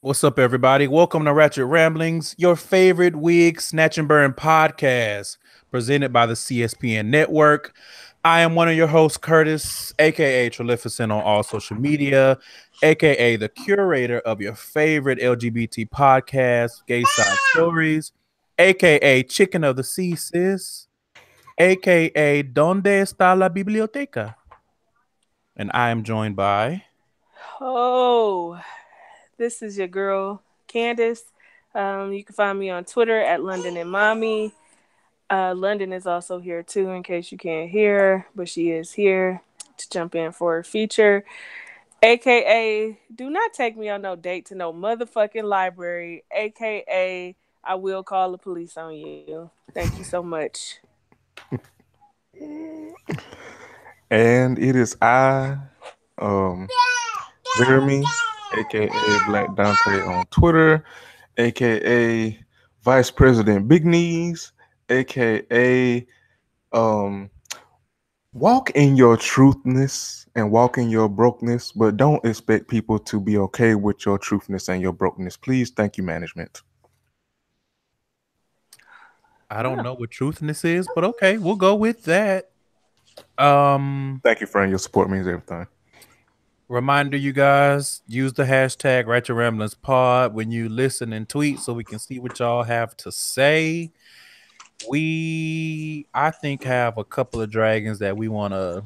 What's up, everybody? Welcome to Ratchet Ramblings, your favorite wig snatch and burn podcast, presented by the CSPN Network. I am one of your hosts, Curtis, aka Trilificent on all social media, aka the curator of your favorite LGBT podcast, Gay Side Stories, aka Chicken of the Sea, sis, aka Donde está la biblioteca? And I am joined by. Oh, this is your girl, Candace. You can find me on Twitter at London and Mommy. London is also here too, in case you can't hear, but she is here to jump in for a feature. AKA, do not take me on no date to no motherfucking library. AKA, I will call the police on you. Thank you so much. And it is um, Jeremy, aka Black Dante on Twitter, aka Vice President Big Knees, aka um, walk in your truthness and walk in your brokenness, but don't expect people to be okay with your truthness and your brokenness. Please, thank you, management. I don't know what truthness is, but okay, we'll go with that. Um, Thank you, friend. Your support means everything. Reminder, you guys, use the hashtag Ratchet Ramblings Pod when you listen and tweet so we can see what y'all have to say. I think, have a couple of dragons that we want to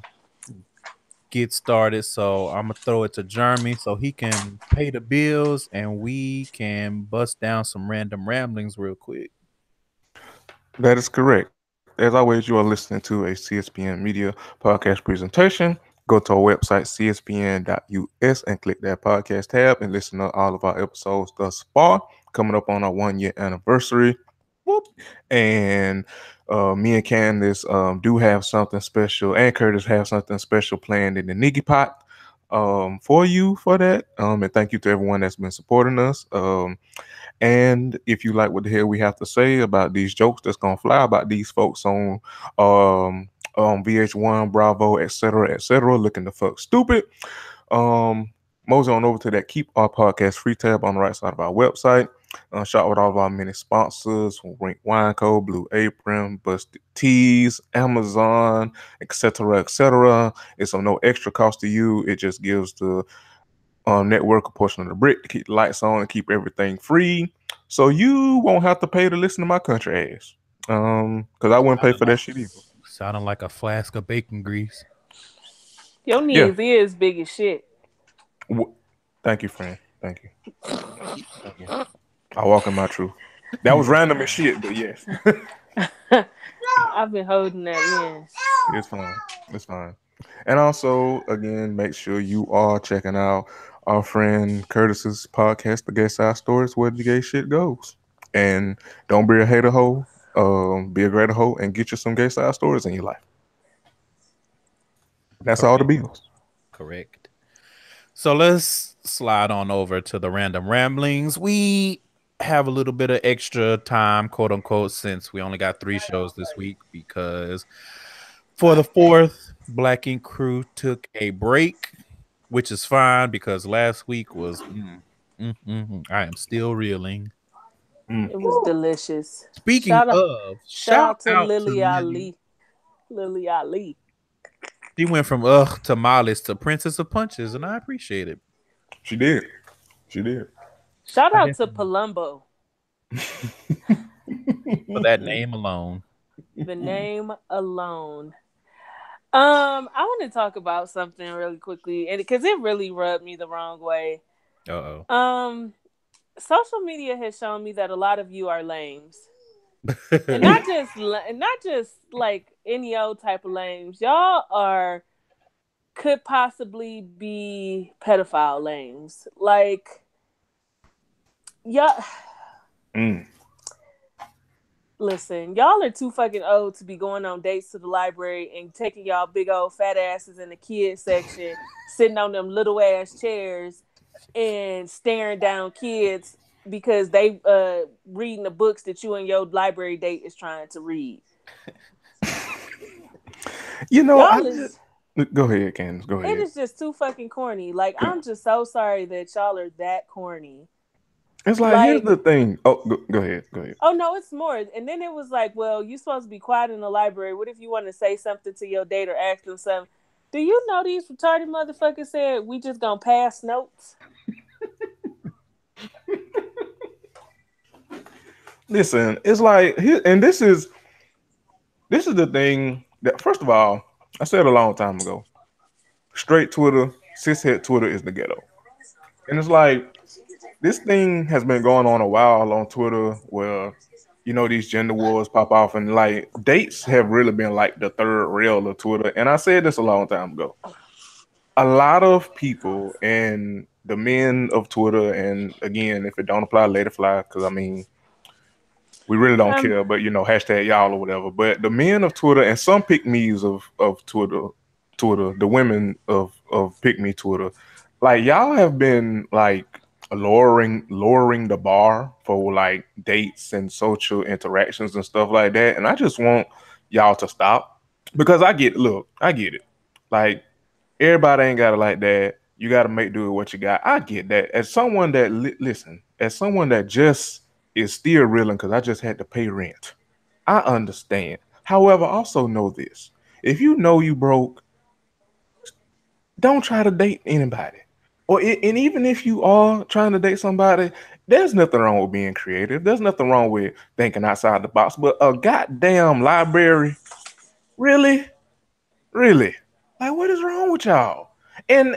get started. So I'm gonna throw it to Jeremy so he can pay the bills and we can bust down some random ramblings real quick. That is correct. As always, you are listening to a CSPN Media podcast presentation. Go to our website, cspn.us, and click that podcast tab and listen to all of our episodes thus far. Coming up on our 1 year anniversary. Whoop. And me and Candace do have something special, and Curtis have something special planned in the Niggy Pot for you for that. And thank you to everyone that's been supporting us. And if you like what the hell we have to say about these jokes that's gonna fly about these folks on VH1, Bravo, etc., looking the fuck stupid, um, mosey on over to that Keep Our Podcast free tab on the right side of our website. Shop with all of our many sponsors: Rink Wine Co., Blue Apron, Busted Tees, Amazon, etc., etc. It's of no extra cost to you. It just gives the network a portion of the brick to keep the lights on and keep everything free, so you won't have to pay to listen to my country ass. Because I wouldn't pay for that shit either. Sounding like a flask of bacon grease. Your Yeah. knees is big as shit. W- Thank you, friend. Thank you. Thank you. I walk in my truth. That was random as shit, but yes, I've been holding that in. it's fine. It's fine. And also, again, make sure you are checking out our friend Curtis's podcast, The Gay Side Stories, where the gay shit goes. And don't be a hater hoe, be a greater hoe, and get you some gay side stories in your life. That's all the Correct. bills. Correct. So let's slide on over to the random ramblings. We have a little bit of extra time, quote unquote, since we only got 3 shows this week because for the fourth, Black Ink Crew took a break, which is fine because last week was. I am still reeling. Mm. It was delicious. Speaking Shout out, of, shout shout out to out to Lily Lily. Ali. Lily Ali. She went from to Mollis to Princess of Punches, and I appreciate it. She did. She did. Shout I out to definitely Palumbo. for that name alone. The name alone. I want to talk about something really quickly, and because it really rubbed me the wrong way. Uh Um, Social media has shown me that a lot of you are lames, and oh. not just like any old type of lames. Y'all are could possibly be pedophile lames. Like, y'all, Mm. listen, y'all are too fucking old to be going on dates to the library and taking y'all big old fat asses in the kids section, sitting on them little ass chairs and staring down kids because they reading the books that you and your library date is trying to read. You know, I Y'all just is go ahead, Candace. Go it ahead. is just too fucking corny. Like, I'm just so sorry that y'all are that corny. It's like, here's Like, the thing. Oh, go ahead. Go ahead. oh no, it's more. And then it was like, well, you're supposed to be quiet in the library. What if you want to say something to your date or ask them something? Do you know these retarded motherfuckers said we just gonna pass notes? Listen, it's like here, and this is the thing that, first of all, I said a long time ago. Straight Twitter, cishet Twitter is the ghetto, and it's like this thing has been going on a while on Twitter, where these gender wars pop off, and like dates have really been like the third rail of Twitter. And I said this a long time ago. A lot of people and the men of Twitter, and again, if it don't apply, let it fly, because I mean, we really don't Um, care, but hashtag y'all or whatever. But the men of Twitter and some pick me's of Twitter, the women of pick me Twitter, like y'all have been like lowering the bar for like dates and social interactions and stuff like that. And I just want y'all to stop, because I get it. Like, everybody ain't got it like that. You got to make do with what you got. I get that. As someone that listen, as someone that just is still reeling because I just had to pay rent, I understand. However, also know this: if you know you broke, don't try to date anybody. And even if you are trying to date somebody, there's nothing wrong with being creative. There's nothing wrong with thinking outside the box. But a goddamn library, really? Really? Like, what is wrong with y'all? And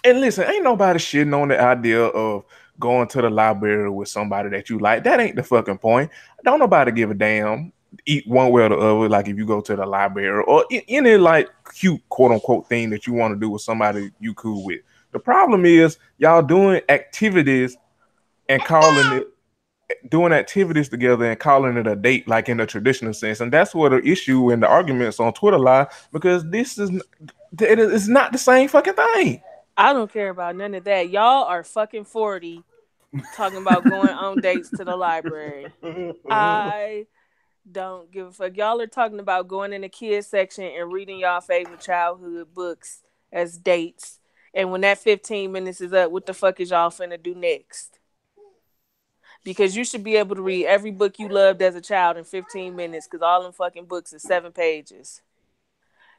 listen, ain't nobody shitting on the idea of going to the library with somebody that you like. That ain't the fucking point. Don't nobody give a damn. Eat one way or the other. Like, if you go to the library or any like cute quote unquote thing that you want to do with somebody you cool with. The problem is y'all and calling it doing activities together and calling it a date, like in the traditional sense. And that's where the issue and the arguments on Twitter lie, because it's not the same fucking thing. I don't care about none of that. Y'all are fucking 40 talking about going on dates to the library. I don't give a fuck. Y'all are talking about going in the kids section and reading y'all favorite childhood books as dates. And when that 15 minutes is up, what the fuck is y'all finna do next? Because you should be able to read every book you loved as a child in 15 minutes, because all them fucking books is 7 pages.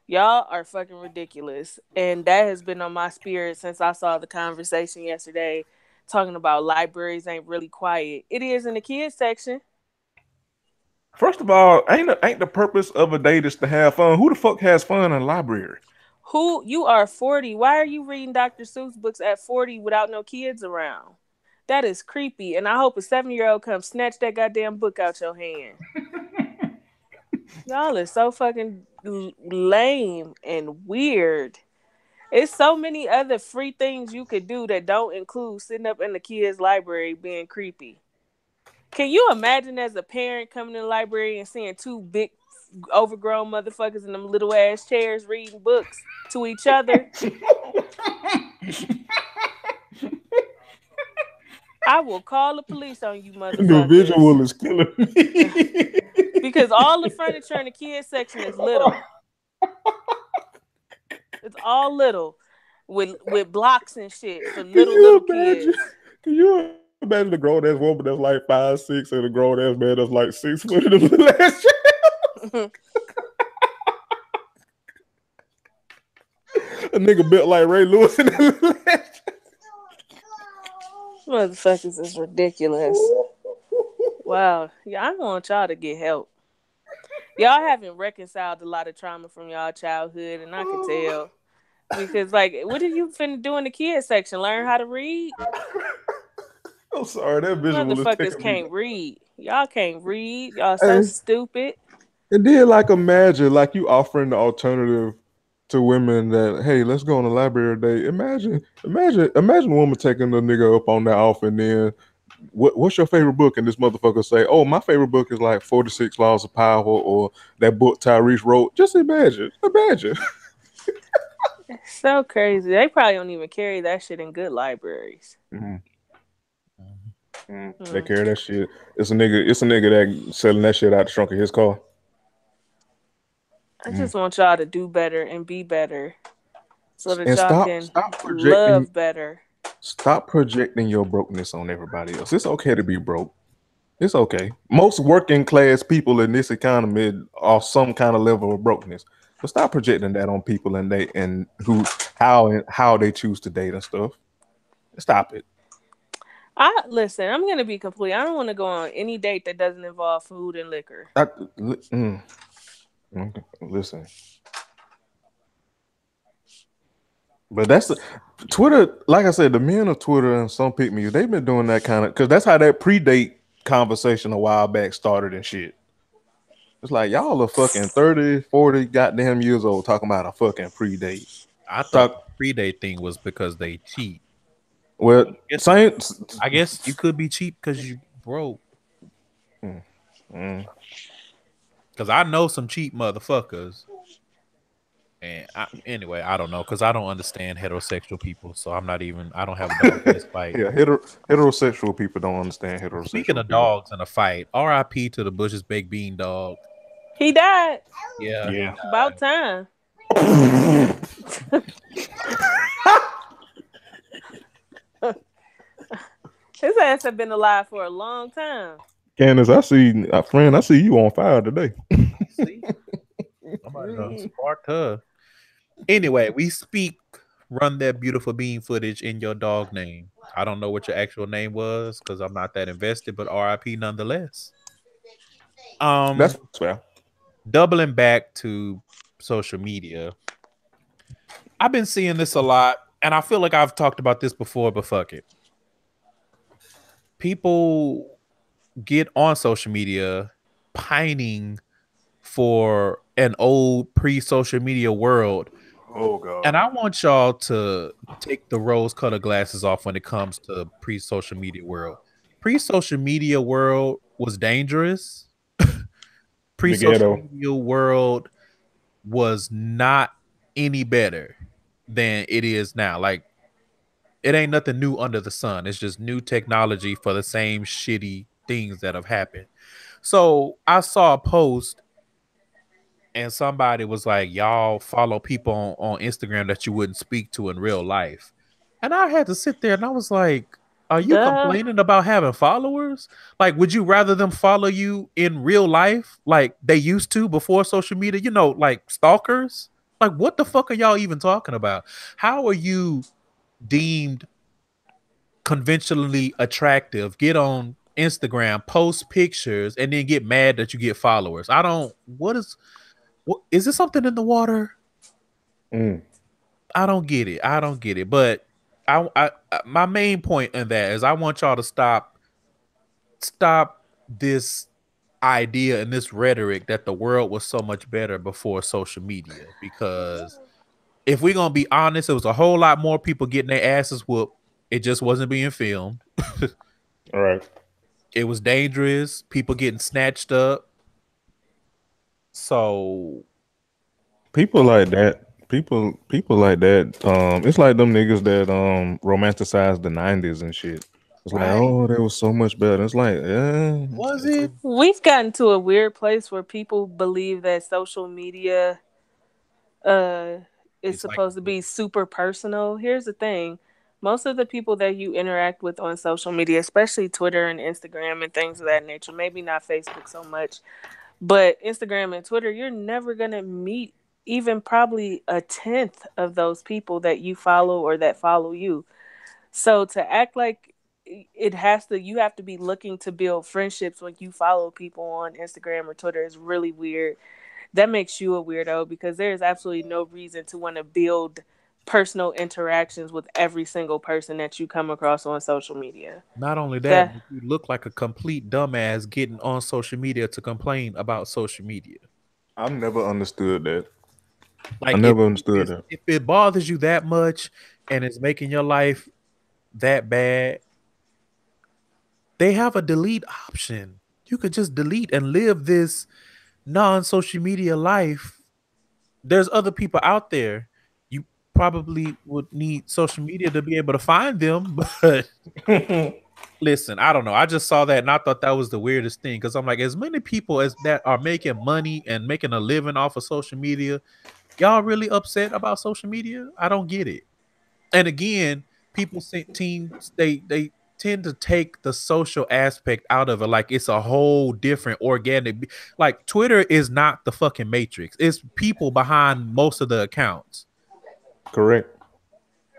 Y'all are fucking ridiculous. And that has been on my spirit since I saw the conversation yesterday talking about libraries ain't really quiet. It is in the kids section. First of all, ain't the purpose of a date is to have fun? Who the fuck has fun in a library? Who? You are 40. Why are you reading Dr. Seuss books at 40 without no kids around? That is creepy. And I hope a 7-year-old comes snatch that goddamn book out your hand. Y'all are so fucking lame and weird. It's so many other free things you could do that don't include sitting up in the kids' library being creepy. Can you imagine as a parent coming to the library and seeing two big overgrown motherfuckers in them little ass chairs reading books to each other? I will call the police on you motherfuckers. The visual is killing me. Because all the furniture in the kids section is little. It's all little with blocks and shit for little kids. Can you imagine the grown ass woman that's like 5'6" and a grown ass man that's like 6 foot in the little ass chair? A nigga built like Ray Lewis in the little ass chair. Motherfuckers is ridiculous. Wow. Yeah, I want y'all to get help. Y'all haven't reconciled a lot of trauma from y'all childhood, and I can tell. Because, like, what are you finna do in the kids section? Learn how to read? I'm sorry, that visual Motherfuckers can't read. Y'all can't read. Y'all so stupid. And then, like, imagine, like, you offering the alternative to women that, hey, let's go on a library date. Imagine a woman taking the nigga up on that offer, and then what's your favorite book? And this motherfucker say, oh, my favorite book is like 46 Laws of Power, or that book Tyrese wrote. Just imagine. It's so crazy. They probably don't even carry that shit in good libraries. Mm-hmm. They carry that shit. It's a nigga that selling that shit out the trunk of his car. I just want y'all to do better and be better, so that y'all can love better. Stop projecting your brokenness on everybody else. It's okay to be broke. It's okay. Most working class people in this economy are some kind of level of brokenness. But stop projecting that on people and how they choose to date and stuff. Stop it. Listen, I'm gonna be complete. I don't want to go on any date that doesn't involve food and liquor. Listen. But that's Twitter. Like I said, the men of Twitter and some pick me, they've been doing that kind of, because that's how that predate conversation a while back started and shit. It's like y'all are fucking 30, 40 goddamn years old talking about a fucking predate. I thought the predate thing was because they cheat. Well, I guess you could be cheap because you broke. Because I know some cheap motherfuckers. And anyway, I don't know, because I don't understand heterosexual people, so I don't have a dog in this fight. Yeah, heterosexual people don't understand heterosexual. Speaking of dogs in a fight, R.I.P. to the Bush's baked bean dog. He died. Yeah. About time. His ass have been alive for a long time. Candace, I see you on fire today. Somebody sparked her. Anyway, we run that beautiful bean footage in your dog name. I don't know what your actual name was because I'm not that invested, but RIP nonetheless. That's fair. Doubling back to social media. I've been seeing this a lot, and I feel like I've talked about this before, but fuck it. People get on social media pining for an old pre-social media world. Oh God. And I want y'all to take the rose-colored glasses off when it comes to pre-social media world. Pre-social media world was dangerous. Pre-social media world was not any better than it is now. Like, it ain't nothing new under the sun. It's just new technology for the same shitty things that have happened. So I saw a post and somebody was like, y'all follow people on Instagram that you wouldn't speak to in real life. And I had to sit there and I was like, are you complaining about having followers? Like, would you rather them follow you in real life like they used to before social media? You know, like stalkers? Like, what the fuck are y'all even talking about? How are you deemed conventionally attractive? Get on Instagram, post pictures, and then get mad that you get followers. What is this something in the water? I don't get it. But I my main point in that is I want y'all to stop this idea and this rhetoric that the world was so much better before social media. Because if we're gonna be honest, it was a whole lot more people getting their asses whooped. It just wasn't being filmed. All right. It was dangerous. People getting snatched up. So people like that, it's like them niggas that romanticize the 90s and shit. It's like, oh, they was so much better. It's like, was it? We've gotten to a weird place where people believe that social media is supposed to be super personal. Here's the thing. Most of the people that you interact with on social media, especially Twitter and Instagram and things of that nature, maybe not Facebook so much, but Instagram and Twitter, you're never going to meet even probably a 10th of those people that you follow or that follow you. So to act like you have to be looking to build friendships when you follow people on Instagram or Twitter is really weird. That makes you a weirdo because there is absolutely no reason to want to build personal interactions with every single person that you come across on social media. Not only that, you look like a complete dumbass getting on social media to complain about social media. I've never understood that. Like, if it bothers you that much and it's making your life that bad, they have a delete option. You could just delete and live this non-social media life. There's other people out there. You probably would need social media to be able to find them, but listen, I don't know. I just saw that and I thought that was the weirdest thing because I'm like, as many people as that are making money and making a living off of social media, y'all really upset about social media? I don't get it. And again, people they tend to take the social aspect out of it, like it's a whole different organic. Like Twitter is not the fucking Matrix. It's people behind most of the accounts. Correct.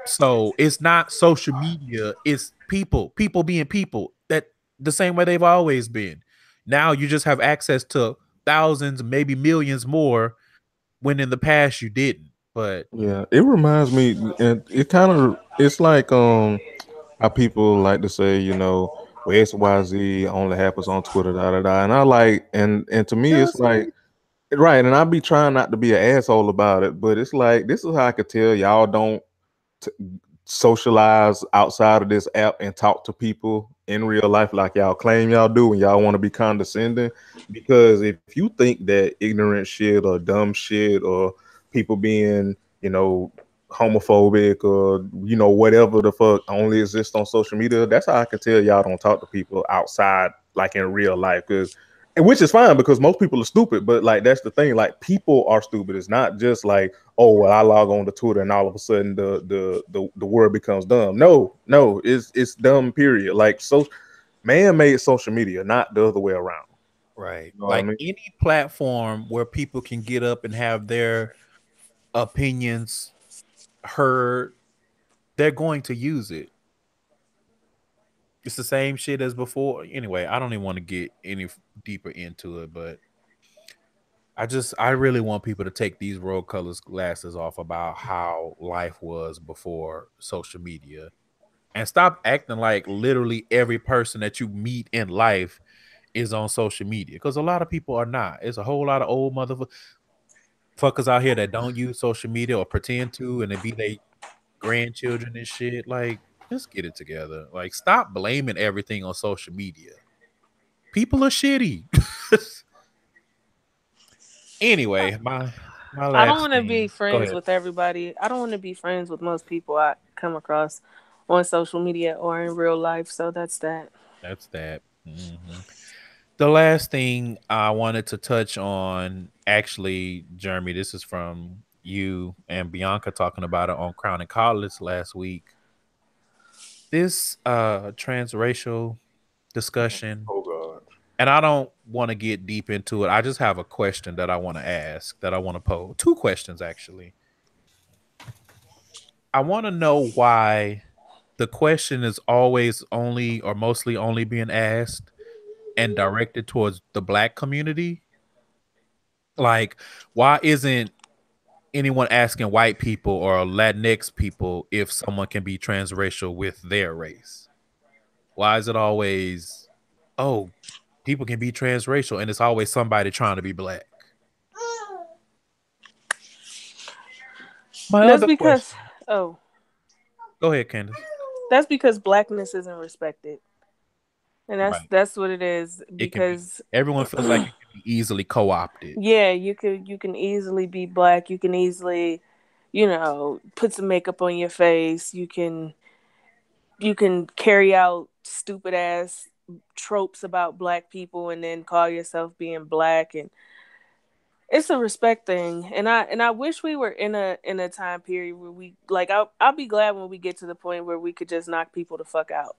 So it's not social media. It's people being people that the same way they've always been. Now you just have access to thousands, maybe millions more, when in the past you didn't. But Yeah, it reminds me, and it kind of it's like how people like to say, well, XYZ only happens on Twitter, da da da. And I like, and to me, it's Does like, it? right, and I be trying not to be an asshole about it, but it's like this is how I could tell y'all don't t- socialize outside of this app and talk to people in real life like y'all claim y'all do, and y'all want to be condescending. Because if you think that ignorant shit or dumb shit or people being, homophobic or whatever the fuck only exists on social media, that's how I can tell y'all don't talk to people outside like in real life. Because and which is fine because most people are stupid, but like that's the thing, like people are stupid. It's not just like, oh well, I log on to Twitter and all of a sudden the world becomes dumb. No, it's dumb, period. Like, so man-made social media, not the other way around. right, You know what I like mean? any platform where people can get up and have their opinions heard, they're going to use it. It's the same shit as before. Anyway, I don't even want to get any deeper into it, but I really want people to take these rose colors glasses off about how life was before social media and stop acting like literally every person that you meet in life is on social media, because a lot of people are not. There's a whole lot of old motherfuckers out here that don't use social media or pretend to, and it be they grandchildren and shit. Like, just get it together. Like, stop blaming everything on social media. People are shitty. Anyway, my I don't last want to be thing. Go friends ahead. with everybody. I don't want to be friends with most people I come across on social media or in real life. So that's that. That's that. Mhm. The last thing I wanted to touch on, actually, Jeremy, this is from you and Bianca talking about it on Crown and College last week. This transracial discussion, Oh God. and I don't want to get deep into it. I just have a question that I want to ask, that I want to pose. Two questions, actually. I want to know why the question is always only or mostly only being asked and directed towards the black community. Like, why isn't anyone asking white people or Latinx people if someone can be transracial with their race? Why is it always, oh, people can be transracial, and it's always somebody trying to be black? My That's other because, question. oh, Go ahead, Candace. that's because blackness isn't respected, and Right. that's what it is. It can be. Because Everyone feels like it can be easily co-opted. yeah, you can easily be black. You can easily, put some makeup on your face. You can carry out stupid ass tropes about black people and then call yourself being black, and it's a respect thing. And I wish we were in a time period where we like I'll be glad when we get to the point where we could just knock people the fuck out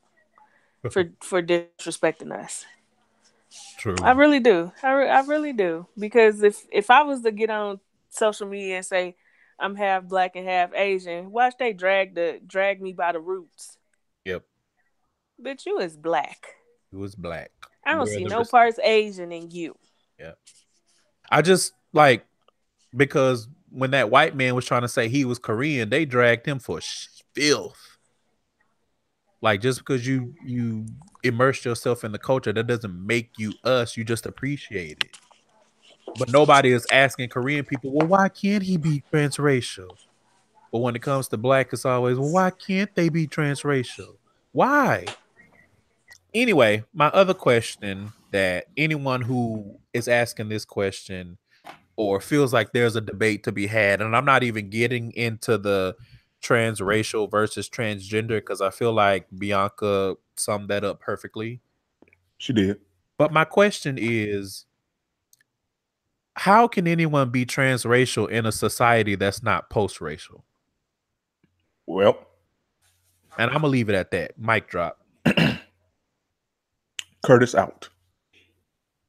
for disrespecting us. I True. really do. I really do, because if I was to get on social media and say I'm half black and half Asian, watch they drag me by the roots. Yep. Bitch, you is black. It was black. I don't Where see the no parts Asian in you. Yeah. I just like, because when that white man was trying to say he was Korean, they dragged him for filth. Like, just because you immerse yourself in the culture, that doesn't make you us. You just appreciate it. But nobody is asking Korean people, well, why can't he be transracial? But when it comes to black, it's always, well, why can't they be transracial? Why? Anyway, my other question, that anyone who is asking this question or feels like there's a debate to be had, and I'm not even getting into the transracial versus transgender, because I feel like Bianca summed that up perfectly. She did. But my question is, how can anyone be transracial in a society that's not post-racial? Well, And I'm gonna leave it at that. Mic drop. Curtis out.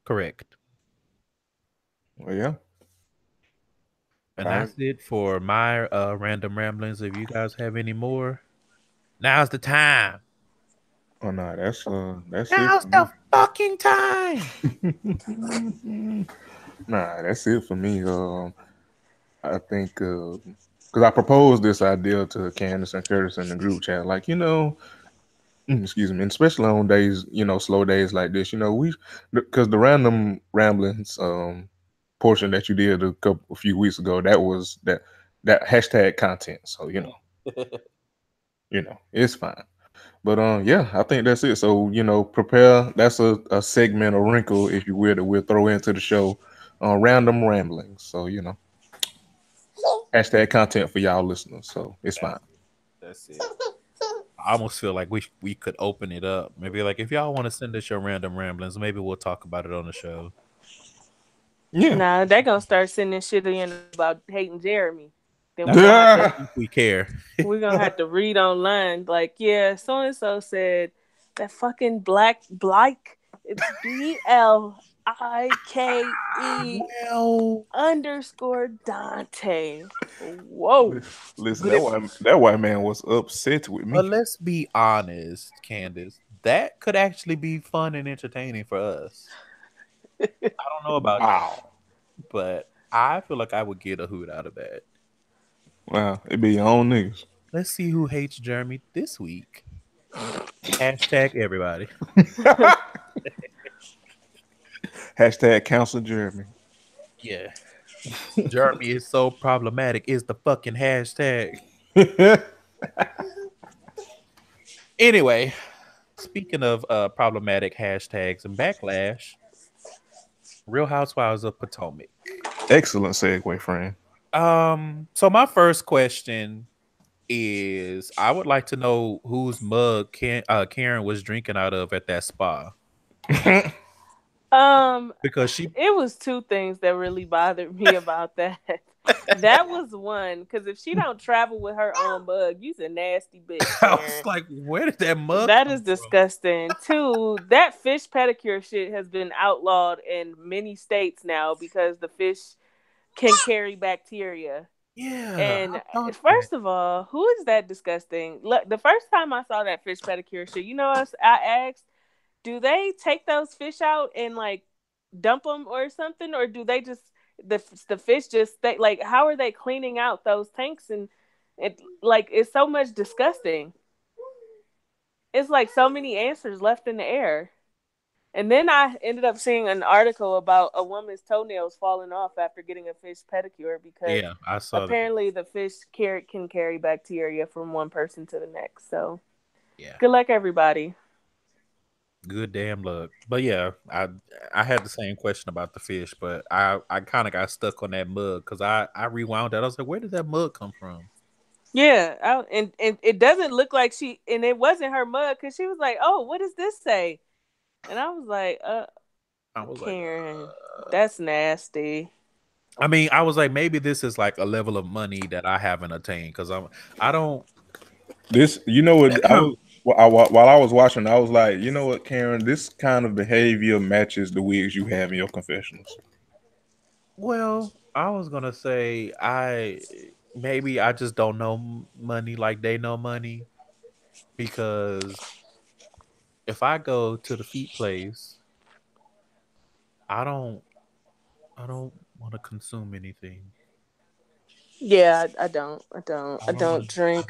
Correct. Well, yeah. And that's it for my random ramblings. If you guys have any more, now's the time. Oh no, that's Now's it. the fucking time. Nah, that's it for me. I think because I proposed this idea to Candace and Curtis in the group chat, like excuse me, and especially on days, slow days like this, because the random ramblings portion that you did a few weeks ago, that was that hashtag content. So it's fine. But yeah, I think that's it. So prepare. That's a segment, a wrinkle, if you will, that we'll throw into the show on random ramblings. So hashtag content for y'all listeners. So it's fine. That's it. I almost feel like we could open it up. Maybe like if y'all want to send us your random ramblings, maybe we'll talk about it on the show. Yeah. Nah, they gonna start sending shit in about hating Jeremy. Then we care. We're gonna have to read online. Like, yeah, so and so said that fucking Blike. It's BLIKE_Dante. Whoa. Listen, that white man was upset with me. But let's be honest, Candace. That could actually be fun and entertaining for us. I don't know about you, but I feel like I would get a hoot out of that. Wow, it be your own niggas. Let's see who hates Jeremy this week. Hashtag everybody. Hashtag counsel Jeremy. Yeah. Jeremy is so problematic is the fucking hashtag. Anyway, speaking of problematic hashtags and backlash, Real Housewives of Potomac. Excellent segue, friend. So my first question is, I would like to know whose mug Karen was drinking out of at that spa. Because it was two things that really bothered me about that. That was one, because if she don't travel with her own mug, you's a nasty bitch. I was like, where did that mug? That is disgusting. Two, that fish pedicure shit has been outlawed in many states now because the fish can carry bacteria. Yeah. And first of all, who is that disgusting? Look, the first time I saw that fish pedicure shit, I asked, do they take those fish out and like dump them or something, or do they just the fish just stay? Like, how are they cleaning out those tanks? And it's so much disgusting. It's like so many answers left in the air. And then I ended up seeing an article about a woman's toenails falling off after getting a fish pedicure because I saw apparently the fish can carry bacteria from one person to the next. So yeah, good luck, everybody. Good damn luck. But yeah, I had the same question about the fish, but I kind of got stuck on that mug because I rewound that. I was like, where did that mug come from? Yeah, and it doesn't look like and it wasn't her mug because she was like, oh, what does this say? And I was like, Karen, that's nasty. I mean, I was like, maybe this is like a level of money that I haven't attained because I don't. This, while I was watching, I was like, you know what, Karen, this kind of behavior matches the wigs you have in your confessionals. Well, I was gonna say maybe I just don't know money like they know money, because if I go to the feet place, I don't want to consume anything. Yeah, I don't drink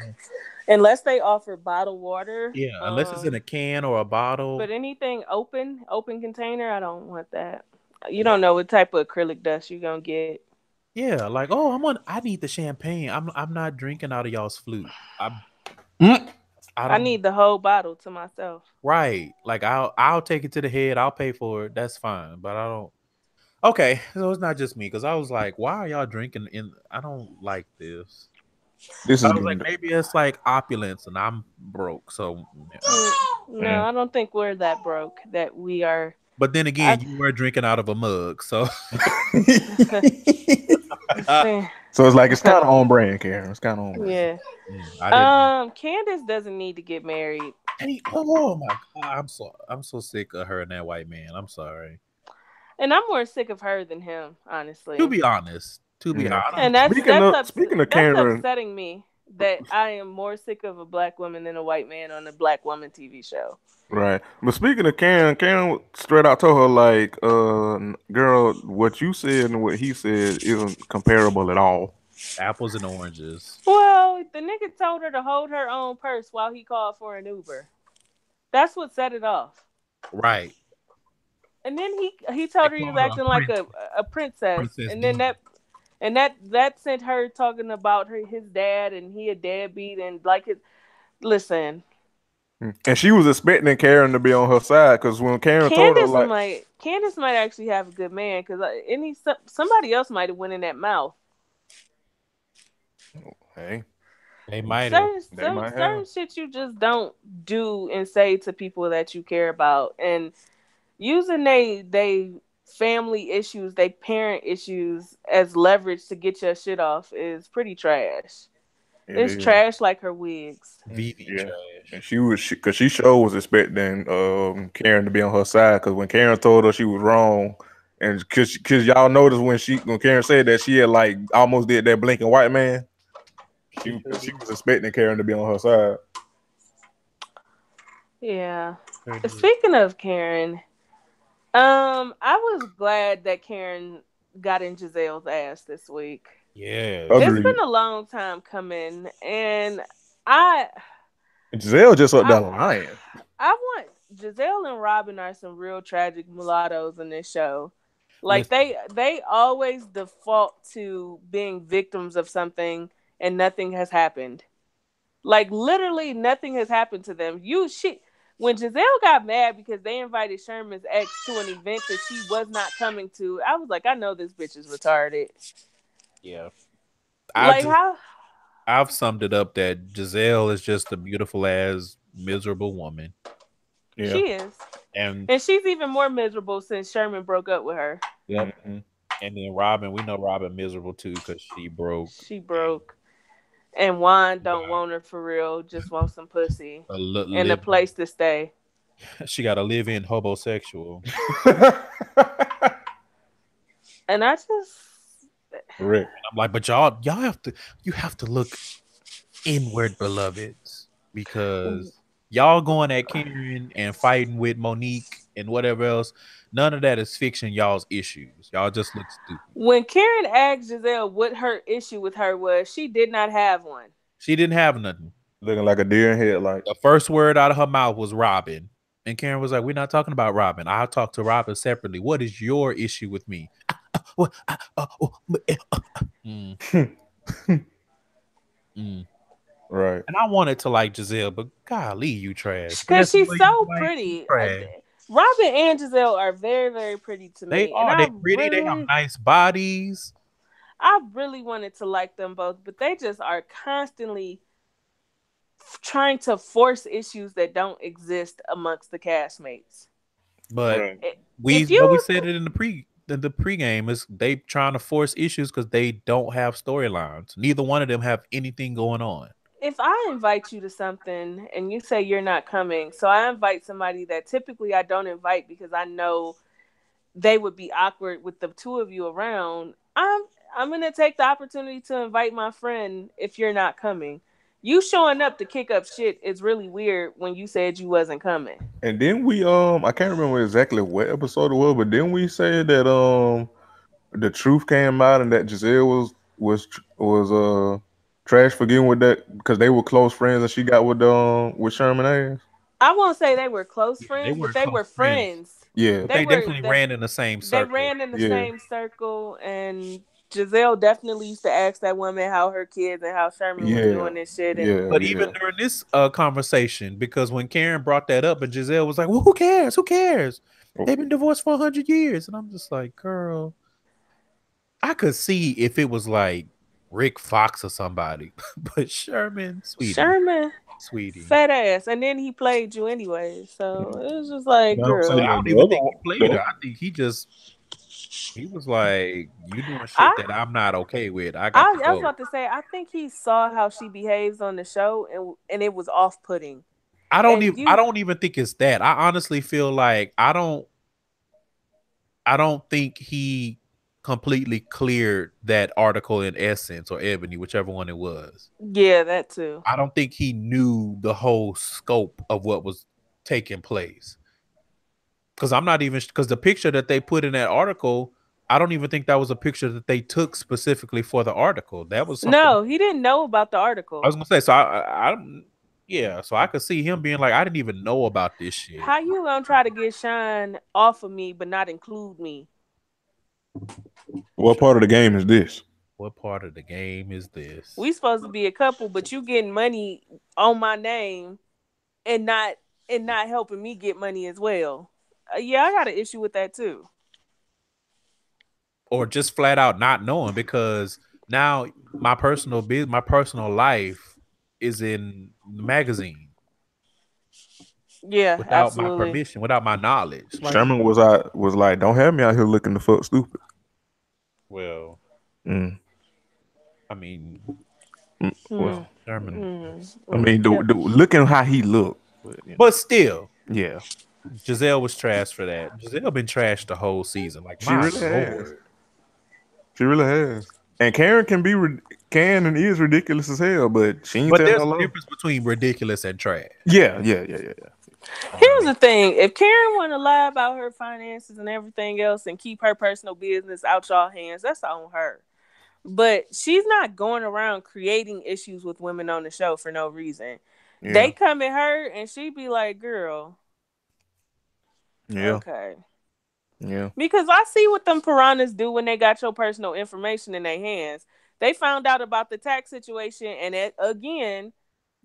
unless they offer bottled water. Yeah, unless it's in a can or a bottle. But anything open container, I don't want that. You don't know what type of acrylic dust you're gonna get. Yeah, like, I need the champagne. I'm not drinking out of y'all's flute. I need the whole bottle to myself. Right. Like I'll take it to the head. I'll pay for it. That's fine. But I don't. Okay, so it's not just me, because I was like, why are y'all drinking I don't like this. I was like, maybe it's like opulence and I'm broke. So no, I don't think we're that broke that we are. But then again, you were drinking out of a mug, so So it's like it's kind of on brand, Karen. It's kind of on brand. Yeah. I didn't. Candace doesn't need to get married. Hey, oh my god, I'm so sick of her and that white man. I'm sorry. And I'm more sick of her than him, honestly. To be honest, And that's speaking of Karen, upsetting me that I am more sick of a black woman than a white man on a black woman TV show. right? But speaking of Karen straight out told her like, girl, what you said and what he said isn't comparable at all. apples and oranges. Well, the nigga told her to hold her own purse while he called for an Uber. That's what set it off. Right. And then he told her he was acting like a princess. And then that sent her talking about his dad and he a deadbeat and like his listen. And she was expecting Karen to be on her side because when Karen told her Candace might actually have a good man because somebody else might have went in that mouth. Hey, they might have. Certain shit you just don't do and say to people that you care about, and using they family issues, they parent issues as leverage to get your shit off is pretty trash. It's trash like her wigs. Trash. And she sure was expecting Karen to be on her side because when Karen told her she was wrong, and because y'all noticed when Karen said that she had like almost did that blinking white man. She was expecting Karen to be on her side. Yeah. Speaking of Karen, I was glad that Karen got in Giselle's ass this week. Yeah. It's been a long time coming, and Giselle just up down the line. I want Giselle and Robin are some real tragic mulattoes in this show. Like they always default to being victims of something and nothing has happened. Like literally nothing has happened to them. When Giselle got mad because they invited Sherman's ex to an event that she was not coming to, I was like, I know this bitch is retarded. Yeah. I've summed it up that Giselle is just a beautiful ass miserable woman. Yeah. She is. And she's even more miserable since Sherman broke up with her. Yep. Mm-hmm. And then Robin, we know Robin miserable too because she broke. And Juan don't want her for real, just want some pussy and a place to stay. She got to live in homosexual. And I just Rick. I'm like, but y'all have to look inward, beloveds, because y'all going at Karen and fighting with Monique and whatever else. None of that is fixing y'all's issues. Y'all just look stupid. When Karen asked Giselle what her issue with her was, she did not have one. She didn't have nothing. Looking like a deer in headlights. The first word out of her mouth was Robin. And Karen was like, we're not talking about Robin. I'll talk to Robin separately. What is your issue with me? Right. And I wanted to like Giselle, but golly, you trash. Because she's so pretty. Robin and Giselle are very, very pretty to me. They are. They're pretty. They have nice bodies. I really wanted to like them both, but they just are constantly trying to force issues that don't exist amongst the castmates. But we said it in the pregame is they trying to force issues because they don't have storylines. Neither one of them have anything going on. If I invite you to something and you say you're not coming, so I invite somebody that typically I don't invite because I know they would be awkward with the two of you around, I'm going to take the opportunity to invite my friend if you're not coming. You showing up to kick up shit is really weird when you said you wasn't coming. And then we I can't remember exactly what episode it was, but then we said that the truth came out and that Giselle was trash for getting with that because they were close friends and she got with Sherman ass. I won't say they were close friends, but they were friends. Yeah, they definitely ran in the same circle. They ran in the same circle, and Giselle definitely used to ask that woman how her kids and how Sherman was doing this shit. But even during this conversation, because when Karen brought that up and Giselle was like, well, who cares? Who cares? They've been divorced for 100 years. And I'm just like, girl, I could see if it was like Rick Fox or somebody, but Sherman, sweetie, fat ass, and then he played you anyway, so it was just like, girl. I don't even think he played her. I think he just He was like, "You doing shit I, that I'm not okay with. I got to I was go." about to say, I think he saw how she behaves on the show, and it was off putting. And I you, don't even think it's that. I honestly feel like I don't think he completely cleared that article in Essence or Ebony, whichever one it was. yeah, that too. I don't think he knew the whole scope of what was taking place. Because I'm not even because the picture that they put in that article, I don't even think that was a picture that they took specifically for the article. That was something No, he didn't know about the I article. was gonna say. So yeah. So I could see him being like, I didn't even know about this shit. How you gonna try to get Sean off of me but not include me? What part of the game is this? What part of the game is this? We supposed to be a couple, but you getting money on my name and not helping me get money as well. Yeah, I got an issue with that too. Or just flat out not knowing because now my my personal life is in the magazine Yeah, without my absolutely. permission, without my knowledge. Like, Sherman was like, don't have me out here looking the fuck stupid. well, Mm. I mean, Well, Sherman, I mean, looking how he looked. but still, Yeah, Giselle was trash for that. Giselle been trashed the whole season. Like, she my really has. lord. She really has. And Karen can and is ridiculous as hell, but she ain't But telling there's no a lie. difference between ridiculous and trash. Yeah. Here's the thing: if Karen want to lie about her finances and everything else and keep her personal business out y'all hands, that's on her. But she's not going around creating issues with women on the show for no reason. Yeah. They come at her and she be like, "Girl, Yeah. okay." Yeah. Because I see what them piranhas do when they got your personal information in their hands. They found out about the tax situation, and again,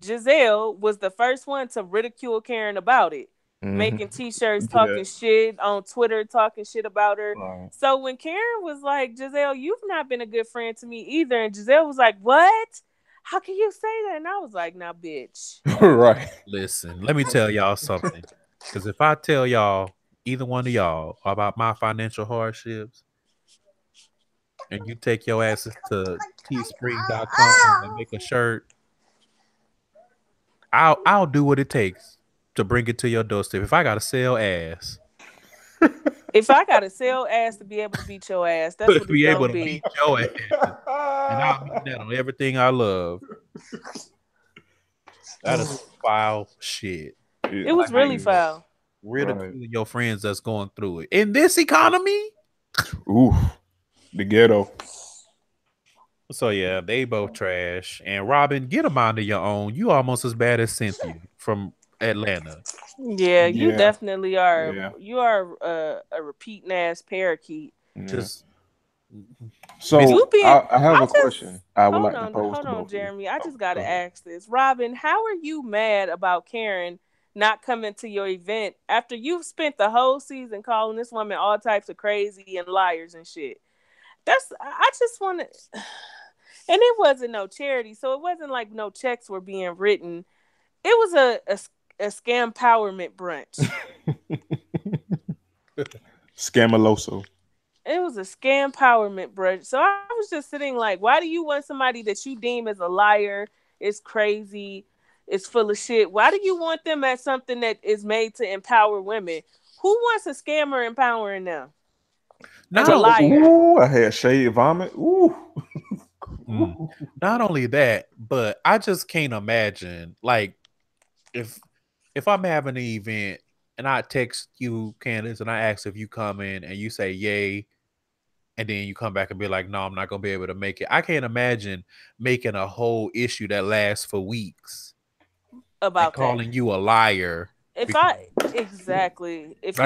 Giselle was the first one to ridicule Karen about it, making T-shirts, talking shit on Twitter, talking shit about her. Right. So when Karen was like, "Giselle, you've not been a good friend to me either," and Giselle was like, "What? How can you say that?" And I was like, "Nah, bitch." Right. Listen, let me tell y'all something. Because if I tell y'all, either one of y'all, about my financial hardships, and you take your asses to teespring.com and make a shirt, I'll do what it takes to bring it to your doorstep. If I gotta sell ass, If I gotta sell ass to be able to beat your ass, that's to what it's be able gonna to beat be. your ass, and I'll mean that on everything I love. That is foul shit. It was really foul. Ridiculing your friends that's going through it in this economy. Ooh, the ghetto. So yeah, they both trash. And Robin, get a mind of your own. You almost as bad as Cynthia from Atlanta. Yeah, you Yeah. definitely are. Yeah. You are a repeating ass parakeet. Just So You being, I have a just- question I would hold like to on, pose hold to on, both of you. Jeremy. I just gotta Go ahead. ask this, Robin. How are you mad about Karen not coming to your event after you've spent the whole season calling this woman all types of crazy and liars and shit? I just want to. And it wasn't no charity, so it wasn't like no checks were being written. It was a scam empowerment brunch. Scamaloso. It was a scam empowerment brunch. So I was just sitting like, why do you want somebody that you deem as a liar, is crazy, is full of shit? Why do you want them at something that is made to empower women? Who wants a scammer empowering them? As a liar. Ooh, I had shade vomit. Ooh. not only that, but I just can't imagine like if I'm having an event and I text you, Candace, and I ask if you come in and you say yay, and then you come back and be like, no, I'm not gonna be able to make it. I can't imagine making a whole issue that lasts for weeks About and calling you a liar. If Like-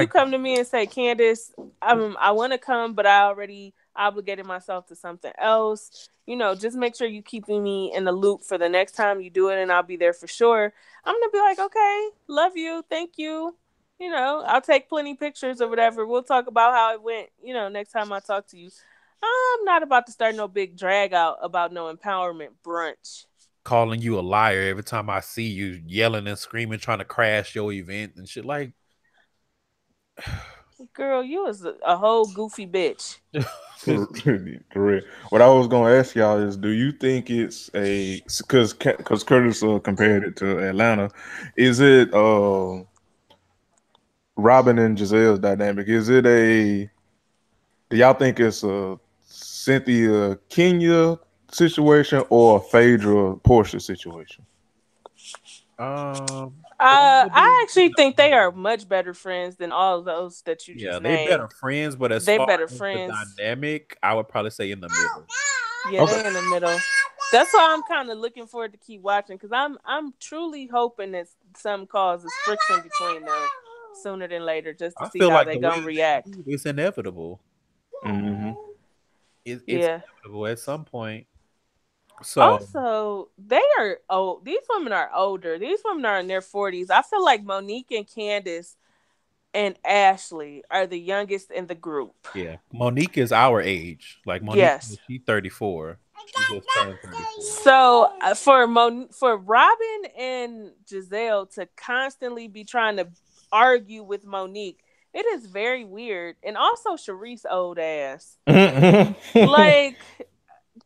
you come to me and say, Candace, I want to come, but I already obligated myself to something else, just make sure you keeping me in the loop for the next time you do it, and I'll be there for sure. I'm gonna be like, okay, love you, thank you. I'll take plenty pictures or whatever. We'll talk about how it went, next time I talk to you. I'm not about to start no big drag out about no empowerment brunch. Calling you a liar every time I see you yelling and screaming, trying to crash your event and shit. Like, Girl, you was a whole goofy bitch. Correct. What I was gonna ask y'all is, do you think it's a because Curtis compared it to Atlanta? Is it Robin and Giselle's dynamic? Is it a do y'all think it's a Cynthia Kenya situation or a Phaedra Portia situation? I actually think they are much better friends than all of those that you Yeah, just they better named. friends, but as They far better as the friends. dynamic, I would probably say in the middle. Yeah, Okay. they in the middle. That's why I'm kind of looking forward to keep watching because I'm truly hoping that some causes friction between them sooner than later, just to I see feel how like they the way gonna react. it's inevitable. Mm-hmm. It's Yeah. inevitable at some point. So Also, they are old. These women are older. These women are in their 40s. I feel like Monique and Candace and Ashley are the youngest in the group. yeah, Monique is our age. Like Monique, Yes. she's 34. She just turned 34. So for Robin and Giselle to constantly be trying to argue with Monique, it is very weird. And also Sharice old ass. Like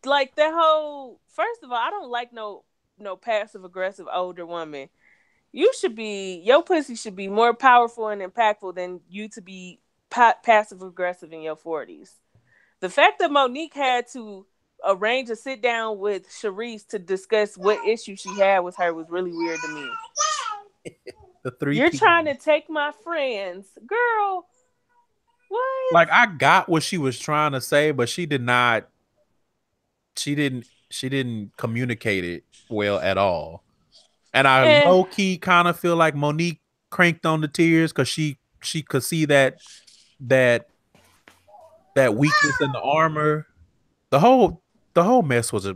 like that whole first of all, I don't like no passive aggressive older woman. You should be your pussy should be more powerful and impactful than you to be passive aggressive in your 40s. The fact that Monique had to arrange a sit down with Sharice to discuss what issue she had with her was really weird to me. The three You're P. trying to take my friends, girl. What? Like I got what she was trying to say, but she did not. She didn't communicate it well at all. And I And low key kind of feel like Monique cranked on the tears because she could see that that weakness in the armor. The whole mess was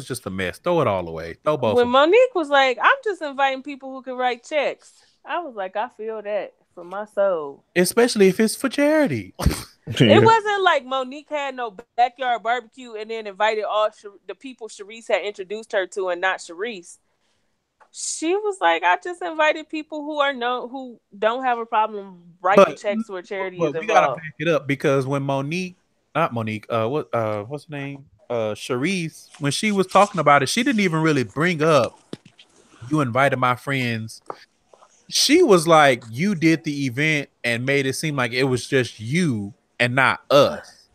just a mess. Throw it all away. Throw both when of them. Monique was like, "I'm just inviting people who can write checks," I was like, "I feel that from my soul." Especially if it's for charity. It wasn't like Monique had no backyard barbecue and then invited all the people Sharice had introduced her to and not Sharice. She was like, I just invited people who are known who don't have a problem writing But checks where charity is but we gotta involved. back it up because when not Monique, what's her name? Sharice, when she was talking about it, she didn't even really bring up you invited my friends. She was like, you did the event and made it seem like it was just you and not us.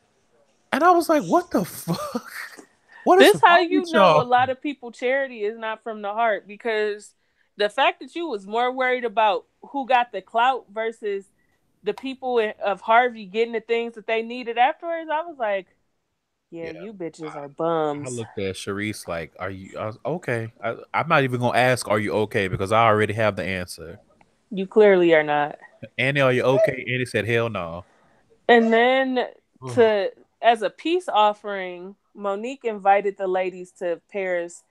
And I was like, what the fuck? What is This how wrong you with know a y'all? lot of people charity is not from the heart because the fact that you was more worried about who got the clout versus the people of Harvey getting the things that they needed afterwards, I was like, yeah, Yeah. you bitches are I bums. looked at Sharice like, are you okay? I'm not even gonna ask, are you okay? Because I already have the answer. You clearly are not. Annie, are you okay? Annie said, hell no. And then to as a peace offering, Monique invited the ladies to Paris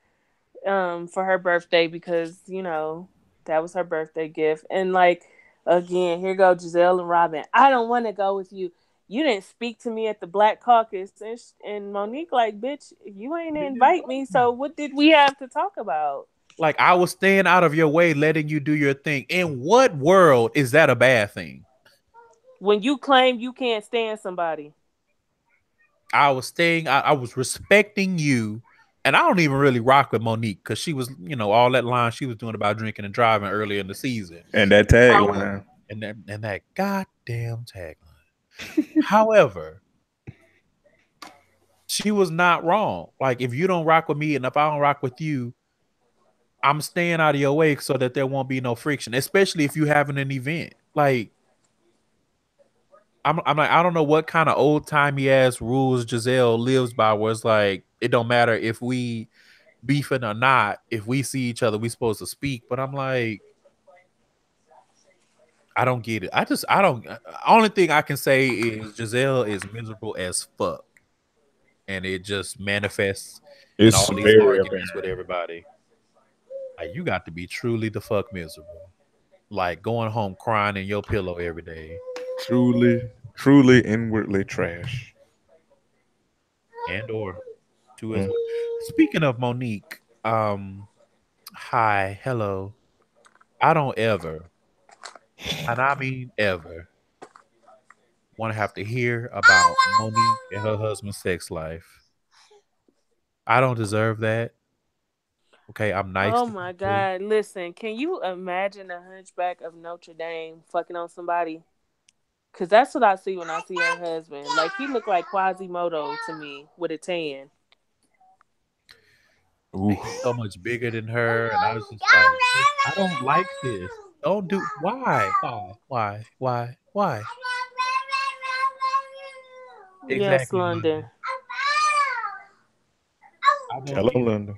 for her birthday because, that was her birthday gift. And like again, here go Giselle and Robin. I don't want to go with you. You didn't speak to me at the Black Caucus. And Monique like, bitch, you ain't invite me. So what did we have to talk about? Like I was staying out of your way, letting you do your thing. In what world is that a bad thing? When you claim you can't stand somebody. I was staying, I was respecting you. And I don't even really rock with Monique because she was, all that line she was doing about drinking and driving earlier in the season. And that tagline. And that goddamn tagline. However, she was not wrong. Like if you don't rock with me and if I don't rock with you, I'm staying out of your way so that there won't be no friction, especially if you having an event. Like I'm like, I don't know what kind of old timey ass rules Giselle lives by where it's like it don't matter if we beefing or not, if we see each other, we supposed to speak. But I'm like, I don't get it. I don't only thing I can say is Giselle is miserable as fuck. And it just manifests in It's all these very arguments with apparent. everybody. Like you got to be truly the fuck miserable. Like going home crying in your pillow every day. Truly inwardly trash. And or two as Mm. well. Speaking of Monique, hi, hello. I don't ever, and I mean ever, want to have to hear about Monique and her husband's sex life. I don't deserve that. Okay, I'm nice Oh to my people. God. Listen, can you imagine a hunchback of Notre Dame fucking on somebody? Because that's what I see when I see her husband. Like, he looked like Quasimodo to me with a tan. And he's so much bigger than her, and I was just like, I don't like this. Don't do why? Why? Yes, Exactly, London. London. I don't Tell him, either. Linda.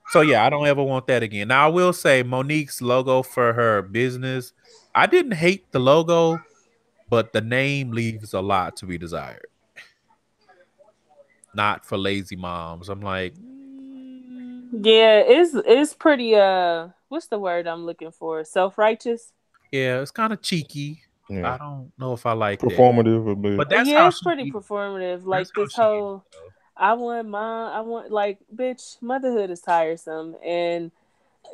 So yeah, I don't ever want that again. Now I will say Monique's logo for her business, I didn't hate the logo, but the name leaves a lot to be desired. Not for lazy moms. I'm like, Yeah, it's pretty what's the word I'm looking for? Self-righteous? yeah, it's kind of cheeky. Yeah. I don't know if I like that. Performative a bit. But that's Yeah, how it's she pretty is. performative. That's Like how this she is, whole though. I want like bitch, motherhood is tiresome and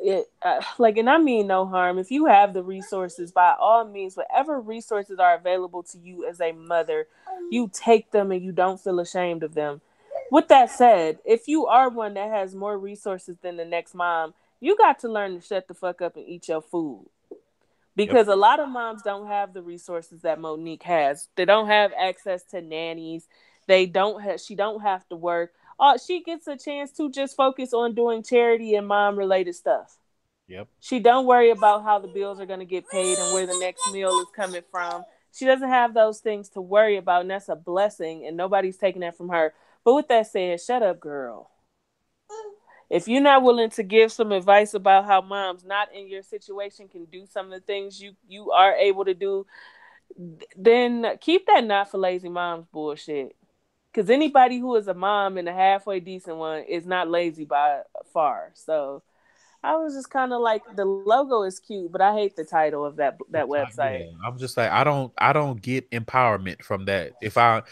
it like, and I mean no harm. If you have the resources, by all means, whatever resources are available to you as a mother, you take them and you don't feel ashamed of them. With that said, if you are one that has more resources than the next mom, you got to learn to shut the fuck up and eat your food. Yep. Because a lot of moms don't have the resources that Monique has. They don't have access to nannies. They don't have. She don't have to work. She gets a chance to just focus on doing charity and mom related stuff. Yep. She don't worry about how the bills are going to get paid and where the next meal is coming from. She doesn't have those things to worry about, and that's a blessing, and nobody's taking that from her. But with that said, shut up, girl. If you're not willing to give some advice about how moms not in your situation can do some of the things you are able to do, then keep that not for lazy moms bullshit. Because anybody who is a mom and a halfway decent one is not lazy by far. So I was just kind of like, the logo is cute, but I hate the title of that Yeah, website. I'm just like I don't get empowerment from that. If I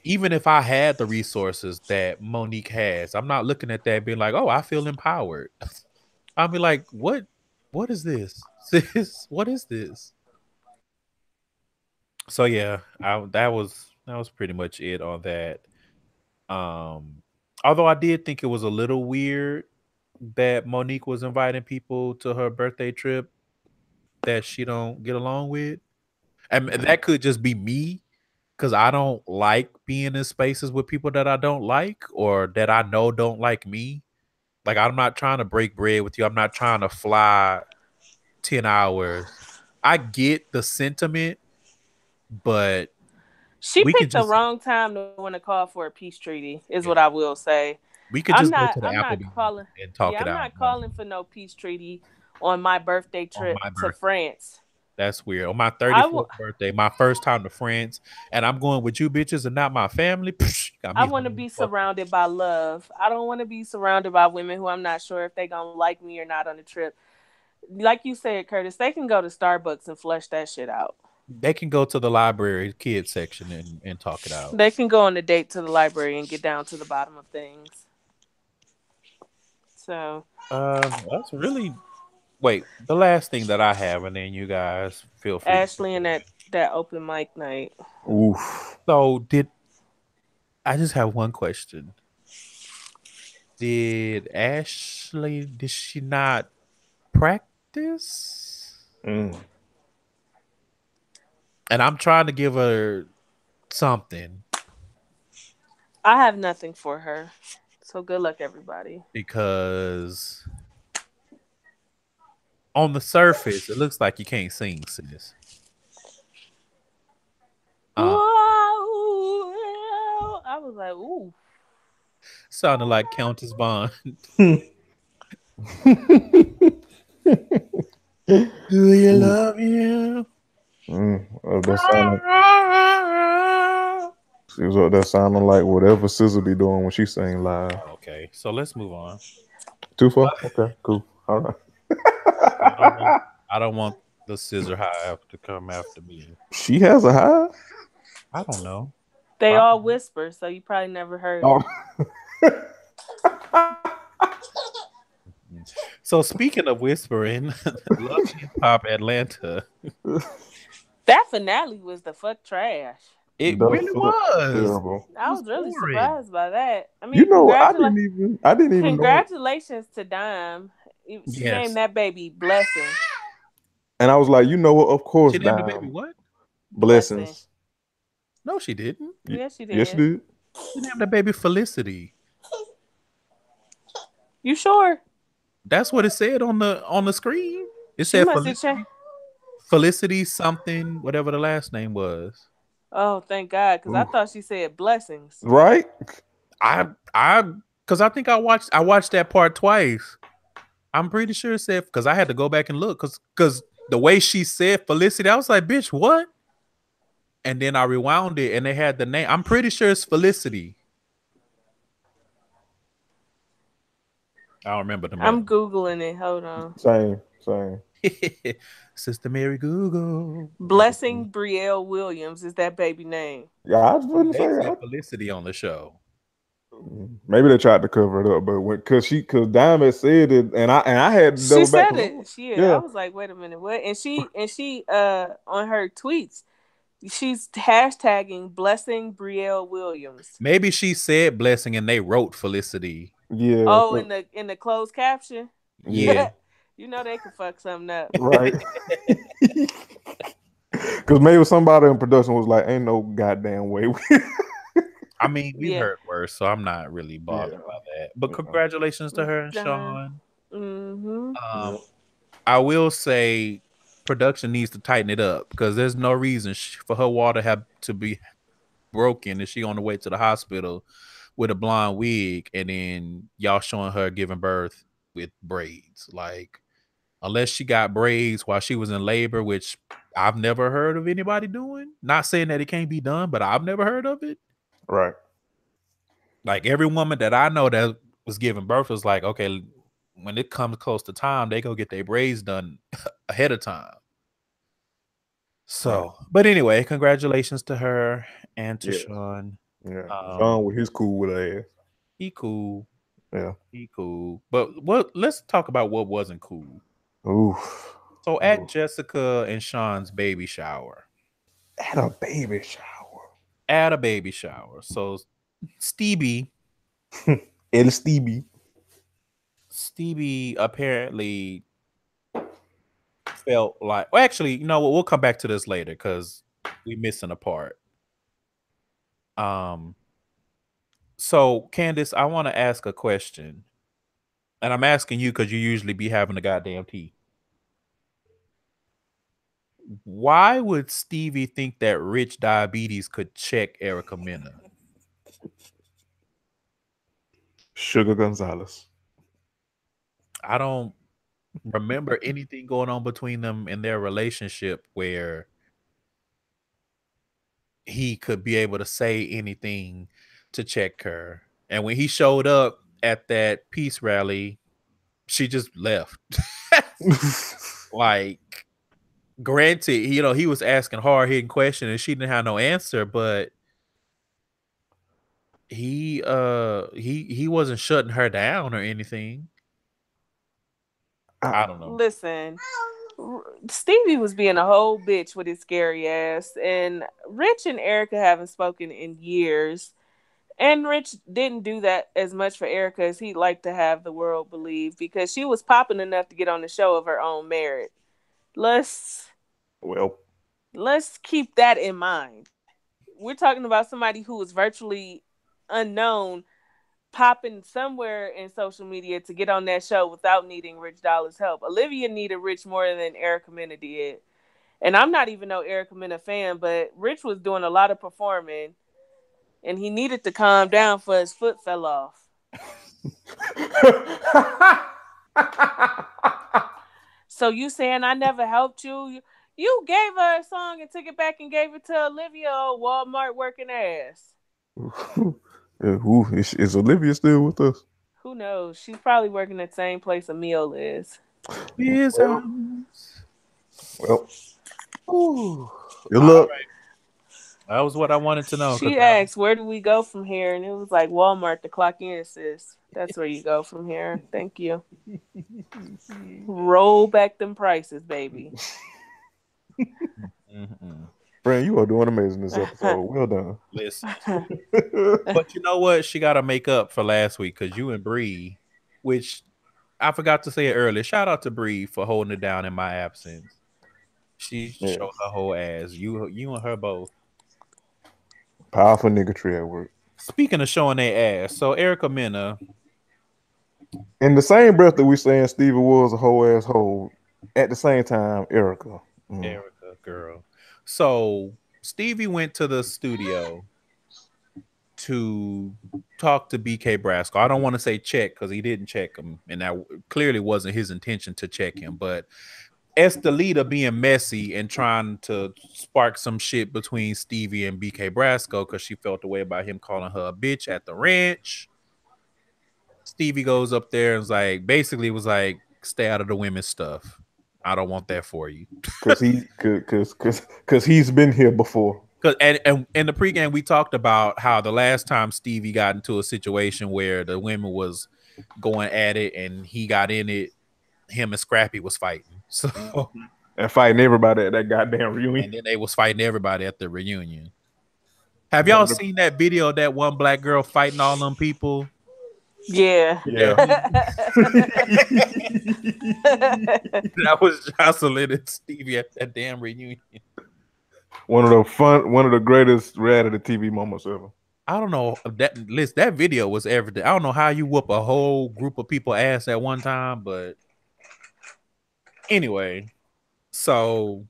even if I had the resources that Monique has, I'm not looking at that being like, oh, I feel empowered. I'll be like, what is this? Sis, what is this? So yeah, that was pretty much it on that. Um, although I did think it was a little weird that Monique was inviting people to her birthday trip that she don't get along with. And that could just be me because I don't like being in spaces with people that I don't like or that I know don't like me. Like I'm not trying to break bread with you. I'm not trying to fly 10 hours. I get the sentiment, but She we can picked the just wrong time to want to call for a peace treaty, is yeah, what I will say. we could just go to the I'm not Applebee's calling. and talk Yeah, it I'm out not calling for no peace treaty on my birthday on trip my to birthday. France. That's weird. On my I w- 34th birthday, my first time to France, and I'm going with you bitches and not my family. Psh, got I me want to home. be Fuck. surrounded by love. I don't want to be surrounded by women who I'm not sure if they gonna like me or not on the trip. Like you said, Curtis, they can go to Starbucks and flush that shit out. They can go to the library kids section and talk it out. They can go on a date to the library and get down to the bottom of things. So That's really wait. The last thing that I have, and then you guys feel free to take Ashley and it. that open mic night. Oof. So did I just have one question? Did Ashley? Did she not practice? Mm. And I'm trying to give her something I have nothing for her. So good luck, everybody. because on the surface it looks like you can't sing, sis. Uh, Whoa! I was like, ooh. sounded like Countess Bond. Do you Ooh. love you? That sounded, it was up there sounding like whatever SZA be doing when she sing live. Okay, so let's move on. Too far? Okay, cool. All right. I don't want the scissor hive to come after me. She has a high. I don't know. They all Probably. whisper, so you probably never heard Oh. it. So speaking of whispering, Love Hip Hop Atlanta. They That finale was the fuck trash. It The really fuck was. terrible. I was really boring. surprised by that. I You mean, know, I didn't even know it. congratulations to Dime. She Yes. named that baby Blessing. And I was like, you know what? Of course, She named the baby damn. what? Blessings. No, she didn't. Yes, she did. Yes, you did. She named the baby Felicity. You sure? That's what it said on the screen. It She said must have Felicity, changed. Felicity something, whatever the last name was. Oh, thank God, because I Oof. thought she said blessings. Right? Because I think I watched that part twice. I'm pretty sure it said, because I had to go back and look, because the way she said Felicity, I was like, bitch, what? And then I rewound it and they had the name. I'm pretty sure it's Felicity. I don't remember the I'm Googling it. Hold on. Same. Sister Mary Google. Blessing Brielle Williams is that baby name. Yeah, I was going to They say said Felicity on the show. maybe they tried to cover it up, but because Diamond said it, and I had to She double back. said it. I Yeah. was like, wait a minute, what? And she on her tweets, she's hashtagging Blessing Brielle Williams. Maybe she said Blessing and they wrote Felicity. Yeah. Oh, in the closed caption. Yeah. You know they could fuck something up. Right. Because maybe somebody in production was like, ain't no goddamn way. I mean, we've Yeah. heard worse, so I'm not really bothered by that. But congratulations to her and Sean. Mm-hmm. I will say production needs to tighten it up because there's no reason for her water have to be broken and she on the way to the hospital with a blonde wig and then y'all showing her giving birth with braids. Like, unless she got braids while she was in labor, which I've never heard of anybody doing. Not saying that it can't be done, but I've never heard of it. Right. Like every woman that I know that was giving birth was like, okay, when it comes close to time, they go get their braids done ahead of time. So, but anyway, congratulations to her and to Sean. Yeah. Sean with his cool with ass. He cool. Yeah. He cool. But let's talk about what wasn't cool. Ooh. So at Jessica and Sean's baby shower. At a baby shower. So Stevie. El Stevie. Stevie apparently felt like, well, actually, you know what? We'll come back to this later because we're missing a part. So Candace, I want to ask a question. And I'm asking you because you usually be having the goddamn tea. Why would Stevie think that Rich Diabetes could check Erica Mena? Sugar Gonzalez. I don't remember anything going on between them in their relationship where he could be able to say anything to check her. And when he showed up at that peace rally, she just left. Like, granted, you know, he was asking hard-hitting questions and she didn't have no answer, but he wasn't shutting her down or anything. I don't know. Listen, Stevie was being a whole bitch with his scary ass, and Rich and Erica haven't spoken in years. And Rich didn't do that as much for Erica as he'd like to have the world believe because she was popping enough to get on the show of her own merit. Let's keep that in mind. We're talking about somebody who was virtually unknown popping somewhere in social media to get on that show without needing Rich Dollar's help. Olivia needed Rich more than Erica Mena did. And I'm not even no Erica Mena fan, but Rich was doing a lot of performing and he needed to calm down for his foot fell off. So you saying I never helped you? You gave her a song and took it back and gave it to Olivia, old Walmart working ass. Is Olivia still with us? Who knows? She's probably working at the same place Emil is. Well, good luck. Right. That was what I wanted to know. She asked, where do we go from here? And it was like Walmart to clock in, sis. That's where you go from here. Thank you. Roll back them prices, baby. Brand, you are doing amazing this episode. Well done. Listen, but you know what? She got to make up for last week because you and Bree, which I forgot to say it earlier. Shout out to Bree for holding it down in my absence. She Yes. showed her whole ass. You and her both. Powerful nigga tree at work. Speaking of showing their ass, so Erica Mena, In the same breath that we saying Stevie was a whole asshole, at the same time, Erica. Erica girl. So Stevie went to the studio to talk to BK Brasco. I don't want to say check because he didn't check him, and that clearly wasn't his intention to check him. But Estelita being messy and trying to spark some shit between Stevie and BK Brasco because she felt the way about him calling her a bitch at the ranch. Stevie goes up there and was like, basically was like, stay out of the women's stuff. I don't want that for you. Cause he's been here before. And in the pregame, we talked about how the last time Stevie got into a situation where the women was going at it and he got in it, him and Scrappy was fighting. So and fighting everybody at that goddamn reunion. And then they was fighting everybody at the reunion. Have y'all seen that video of that one black girl fighting all them people? Yeah. That was Jocelyn and Stevie at that damn reunion. One of the greatest reality TV moments ever. I don't know that video was everything. I don't know how you whoop a whole group of people ass at one time, but anyway, so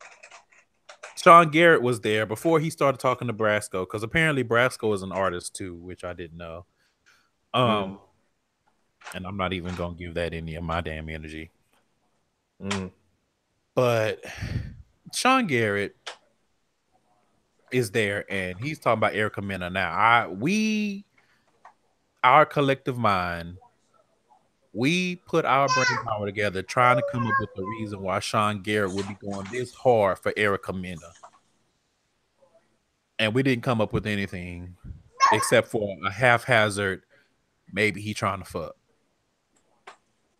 Sean Garrett was there before he started talking to Brasco because apparently Brasco is an artist too, which I didn't know. And I'm not even gonna give that any of my damn energy. But Sean Garrett is there and he's talking about Erica Mena. Now, our collective mind, we put our brain power together trying to come up with the reason why Sean Garrett would be going this hard for Erica Mena. And we didn't come up with anything except for a haphazard, maybe he trying to fuck.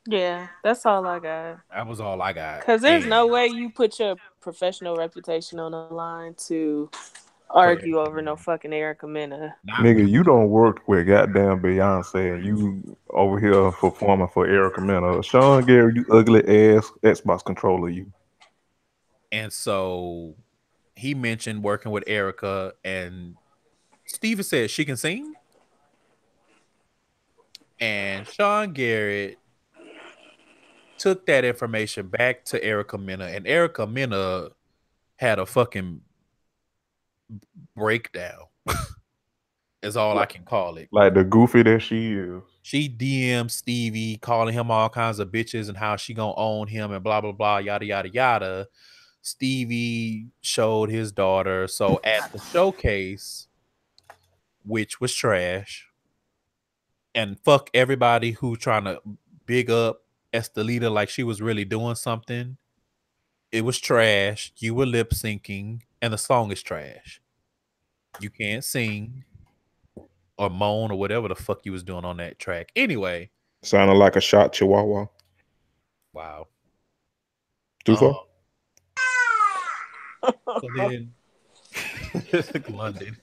Yeah, that's all I got. That was all I got. Because there's no way you put your professional reputation on the line to argue over no fucking Erica Mena. Nigga, you don't work with goddamn Beyonce and you over here performing for Erica Mena. Sean Garrett, you ugly ass Xbox controller, you. And so he mentioned working with Erica, and Steven said she can sing. And Sean Garrett took that information back to Erica Mena, and Erica Mena had a fucking breakdown. Is all I can call it. Like the goofy that she is. She DM'd Stevie, calling him all kinds of bitches and how she gonna own him and blah, blah, blah, yada, yada, yada. Stevie showed his daughter. So at the showcase, which was trash, and fuck everybody who trying to big up Estelita like she was really doing something. It was trash. You were lip syncing, and the song is trash. You can't sing or moan or whatever the fuck you was doing on that track. Anyway. Sounded like a shot chihuahua. Wow. Too far? So then London.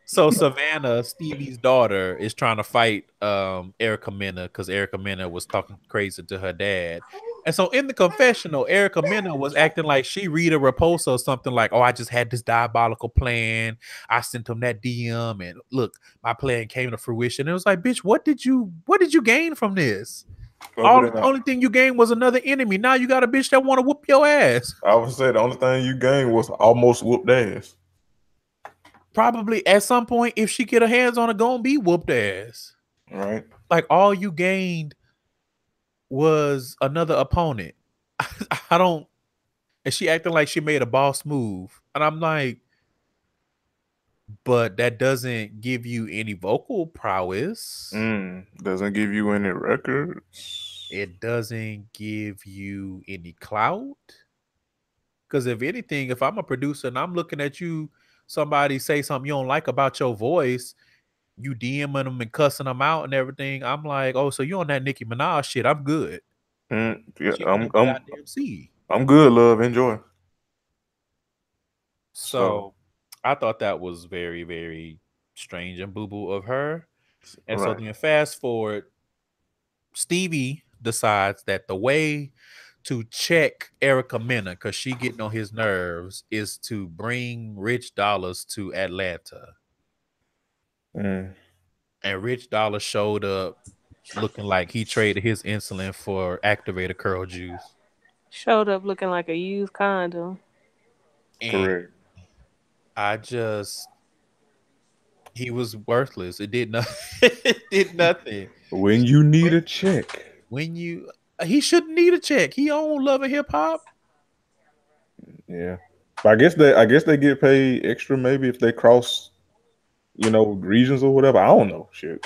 So Savannah, Stevie's daughter, is trying to fight Erica Mena because Erica Mena was talking crazy to her dad. And so in the confessional, Erica Mena was acting like she Rita Raposa or something like, oh, I just had this diabolical plan. I sent him that DM and look, my plan came to fruition. It was like, bitch, what did you gain from this? Only thing you gained was another enemy. Now you got a bitch that want to whoop your ass. I would say the only thing you gained was almost whooped ass. Probably at some point, if she get her hands on her, gonna be whooped ass. Right. Like all you gained was another opponent. I don't. And she acting like she made a boss move, and I'm like, but that doesn't give you any vocal prowess. Doesn't give you any records. It doesn't give you any clout. Because if anything, if I'm a producer and I'm looking at you, somebody say something you don't like about your voice, you DMing them and cussing them out and everything. I'm like, oh, so you on that Nicki Minaj shit? I'm good. Yeah, I'm good, love. Enjoy. So I thought that was very, very strange and boo boo of her. And so Right. then fast forward, Stevie decides that the way to check Erica Mena, because she getting on his nerves, is to bring Rich Dollars to Atlanta. Mm. And Rich Dollars showed up looking like he traded his insulin for activated curl juice. Showed up looking like a used condom. And Correct. I just he was worthless. It did nothing. It did nothing. When you need a check. When you he shouldn't need a check. He own Love and Hip Hop. Yeah. But I guess they get paid extra maybe if they cross, regions or whatever. I don't know. Shit.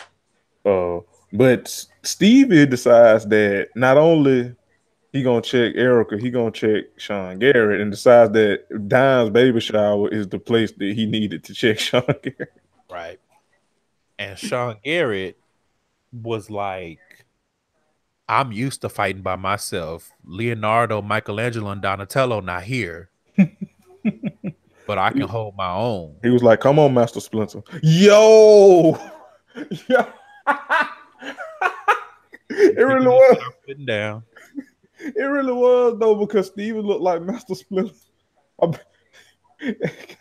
But Stevie decides that not only he gonna check Erica, he gonna check Sean Garrett, and decides that Dime's baby shower is the place that he needed to check Sean Garrett. Right. And Sean Garrett was like, I'm used to fighting by myself. Leonardo, Michelangelo, and Donatello not here. But I can hold my own. He was like, "Come on, Master Splinter." Yo, yeah. It really was. Sitting down. It really was though, because Steven looked like Master Splinter.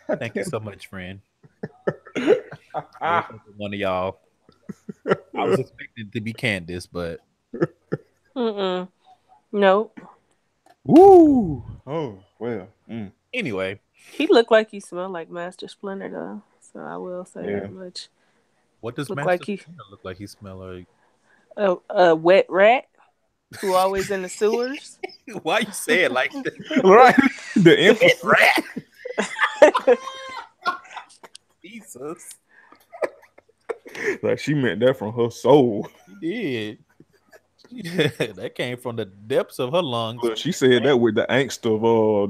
Thank you so much, friend. One of y'all. I was expecting to be Candace, but Nope. Woo! Oh well. Anyway, He looked like he smelled like Master Splinter though, so I will say that much. what does Look Master like he Splinter look like? He smell like a wet rat who always in the sewers. Why you say it like that? Right. The emphasis. Rat. Jesus. Like she meant that from her soul. She did. That came from the depths of her lungs. Look, she said that with the angst of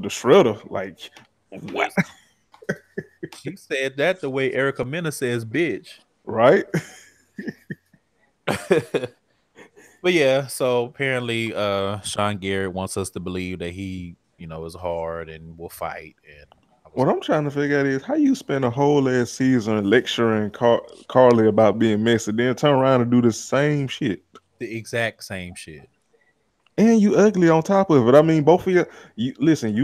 the shredder. Like, what? She said that the way Erica Mena says bitch. Right? But yeah, so apparently Sean Garrett wants us to believe that he, is hard and will fight. And What I'm trying to figure out is how you spend a whole ass season lecturing Carly about being messy, then turn around and do the same shit. the exact same shit. And you ugly on top of it. I mean, both of you listen,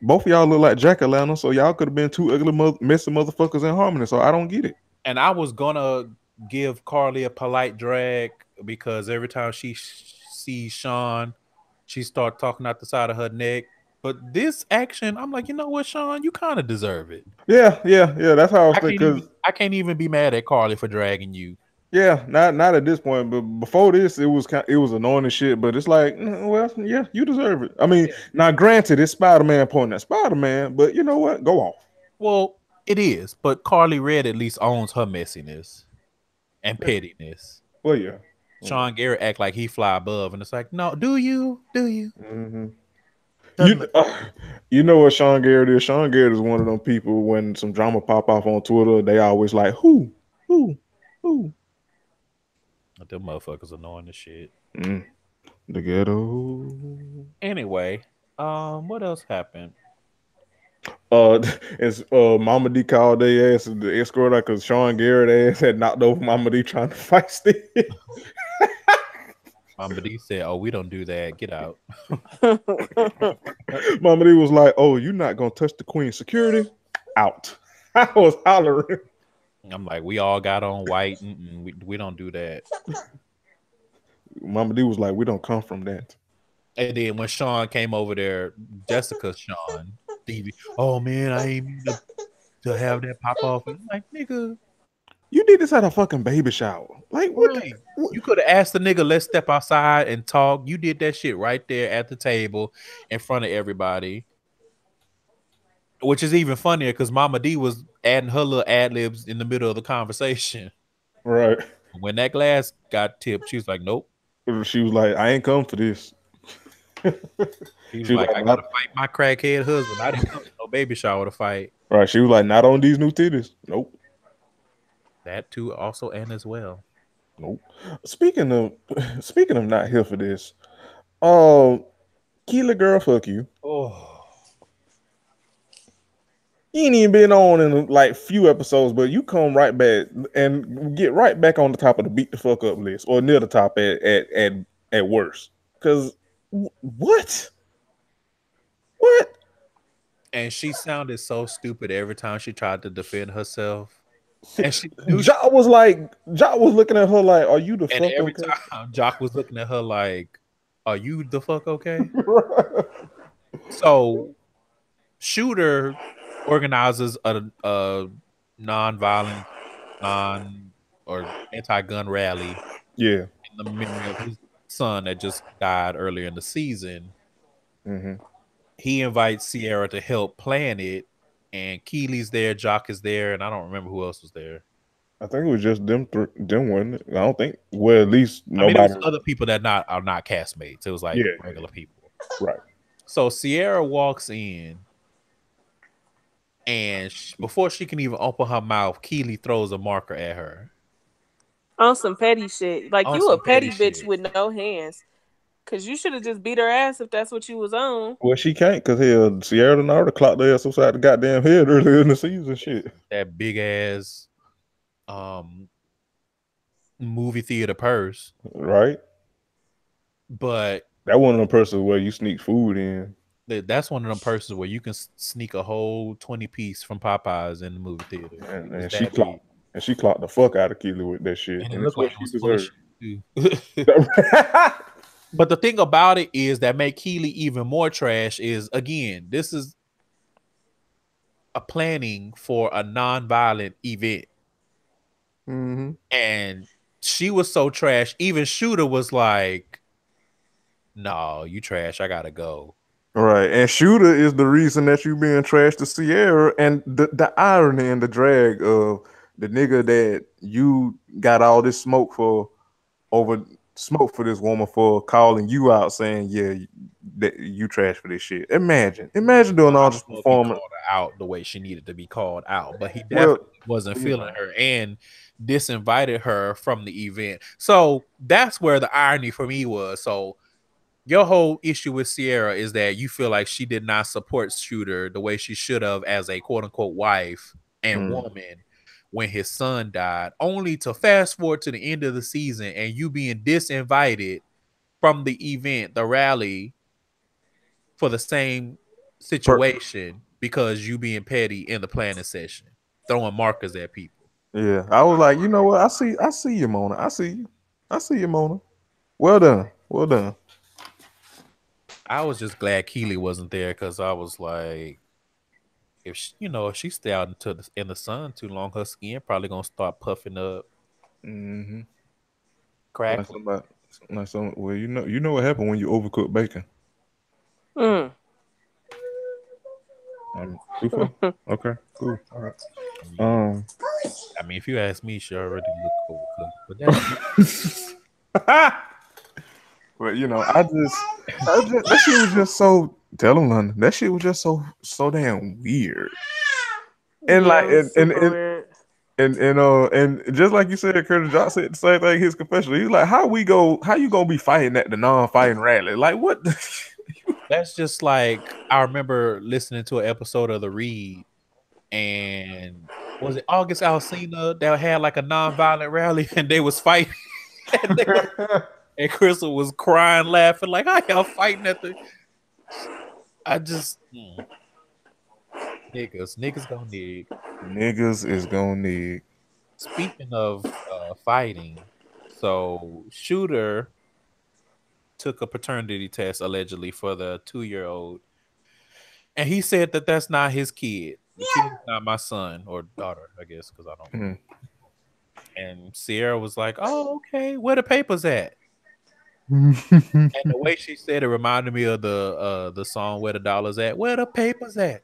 both of y'all look like Jack Atlanta, so y'all could have been two ugly messy motherfuckers in harmony. So I don't get it. And I was gonna give Carly a polite drag because every time she sees Sean, she start talking out the side of her neck. But this action, I'm like, you know what, Sean, you kind of deserve it. Yeah. That's how I was thinking. I can't even be mad at Carly for dragging you. Yeah, not at this point, but before this, it was annoying as shit. But it's like, well, yeah, you deserve it. I mean, now granted, it's Spider-Man pointing at Spider-Man, but you know what? Go off. Well, it is, but Carly Red at least owns her messiness and pettiness. Well, yeah. Sean Garrett act like he fly above, and it's like, no, do you? Mm-hmm. You know what Sean Garrett is? Sean Garrett is one of them people when some drama pop off on Twitter, they always like, who? Them motherfuckers annoying as shit. The ghetto. Anyway, what else happened? It's Mama D called their ass the escort out because Sean Garrett ass had knocked over Mama D trying to fight Steve. Mama D said, "Oh, we don't do that. Get out." Mama D was like, "Oh, you're not gonna touch the queen. Security out." I was hollering. I'm like, we all got on white. We don't do that. Mama D was like, "We don't come from that." And then when Sean came over there, Jessica, Sean, Stevie, oh man, I ain't mean to have that pop off. I'm like, nigga, you did this at a fucking baby shower. Like, what? Right. You could have asked the nigga, let's step outside and talk. You did that shit right there at the table in front of everybody. Which is even funnier because Mama D was adding her little ad libs in the middle of the conversation. Right. When that glass got tipped, she was like, nope. She was like, I ain't come for this. She was like, I gotta fight my crackhead husband. I didn't come to no baby shower to fight. Right. She was like, not on these new titties. Nope. That too, also and as well. Nope. Speaking of not here for this, Keely, girl, fuck you. Oh, You ain't even been on in like few episodes, but you come right back and get right back on the top of the beat the fuck up list, or near the top at worst. Cause what? What? and she sounded so stupid every time she tried to defend herself. And she knew Ja was looking at her like, "Are you the and fuck every okay?" time Jock was looking at her like, "Are you the fuck okay?" So Shooter organizes a non-violent, non or anti-gun rally Yeah. in the memory of his son that just died earlier in the season. hmm He invites Sierra to help plan it, and Keely's there, Jock is there, and I don't remember who else was there. I think it was just them, wasn't it? I don't think. Well, at least I mean, it nobody. was other people that are not castmates. It was like Yeah. regular people. Right. So Sierra walks in, and before she can even open her mouth, Keely throws a marker at her. On some petty shit. Like, On you a some petty petty bitch shit. with no hands. Cause you should have just beat her ass if that's what you was on. Well, she can't because hell, Sierra done already clocked her ass upside the goddamn head earlier in the season. Shit. That big ass movie theater purse. Right. But That one of them persons where you sneak food in. that's one of them persons where you can sneak a whole 20-piece from Popeyes in the movie theater. And she clocked the fuck out of Keely with that shit. And it And looked that's what like it she was full of deserved. shit too. But the thing about it is that make Keely even more trash is, again, this is a planning for a non-violent event. Mm-hmm. And she was so trash. Even Shooter was like, "No, you trash. I gotta go." Right. And Shooter is the reason that you being trashed to Sierra. And the irony and the drag of the nigga that you got all this smoke for this woman for calling you out saying, yeah, that you trash for this shit. Imagine doing all this performance. Called her out the way she needed to be called out, but he Well, definitely wasn't feeling her and disinvited her from the event. So that's where the irony for me was. So your whole issue with Sierra is that you feel like she did not support Shooter the way she should have as a quote unquote wife and woman when his son died, only to fast forward to the end of the season and you being disinvited from the event, the rally, for the same situation because you being petty in the planning session, throwing markers at people. Yeah, I was like, you know what? I see you, Mona. I see you, Mona. Well done. I was just glad Keely wasn't there because I was like, if she, if she stay out in the sun too long, her skin probably gonna start puffing up, crackling. Well, you know what happened when you overcook bacon. Okay, cool. All right. I mean, if you ask me, she already looked overcooked, but that's But that shit was just so. Tell them, London. That shit was just so damn weird. And and just like you said, Curtis Jock said the same thing. His confession. He's like, how you gonna be fighting at the non-fighting rally? Like what? That's just like I remember listening to an episode of The Read, and was it August Alsina that had like a non-violent rally and they was fighting, and Crystal was crying, laughing like, "I y'all fighting at the." I just niggas gonna need. Niggas is gonna need. Speaking of fighting, so Shooter took a paternity test allegedly for the 2-year-old, and he said that that's not his kid. The kid is not my son or daughter, I guess, because I don't. And Sierra was like, "Oh, okay. Where the papers at?" And the way she said it reminded me of the song "Where the Dollars At." Where the papers at?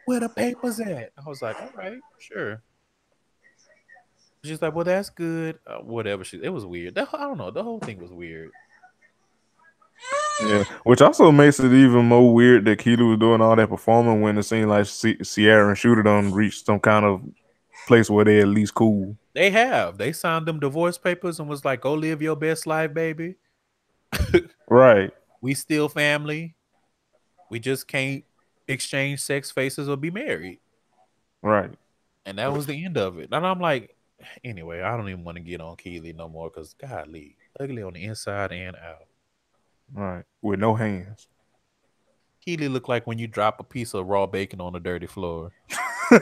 Where the papers at? I was like, all right, sure. She's like, well, that's good. Whatever. It was weird. I don't know. The whole thing was weird. Yeah, which also makes it even more weird that Keely was doing all that performing when it seemed like Sierra and Shooter done reached some kind of place where they at least cool. They signed them divorce papers and was like, go live your best life, baby. Right. We still family. We just can't exchange sex faces or be married. Right. And that was the end of it. And I'm like, anyway, I don't even want to get on Keely no more because golly, ugly on the inside and out. Right. With no hands. Keely looked like when you drop a piece of raw bacon on a dirty floor. No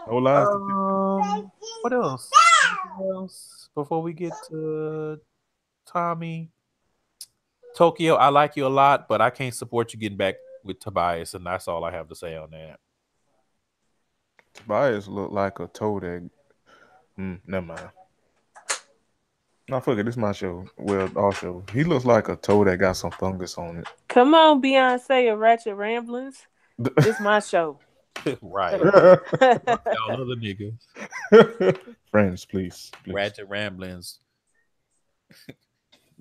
lies. What else? Anything else before we get to Tommy? Tokyo, I like you a lot, but I can't support you getting back with Tobias, and that's all I have to say on that. Tobias look like a toe that. Never mind. No, fuck it. This is my show. Well, our show. He looks like a toe that got some fungus on it. Come on, Beyonce and Ratchet Ramblings. This my show. Right. Y'all other niggas. Friends, please. Ratchet Ramblings.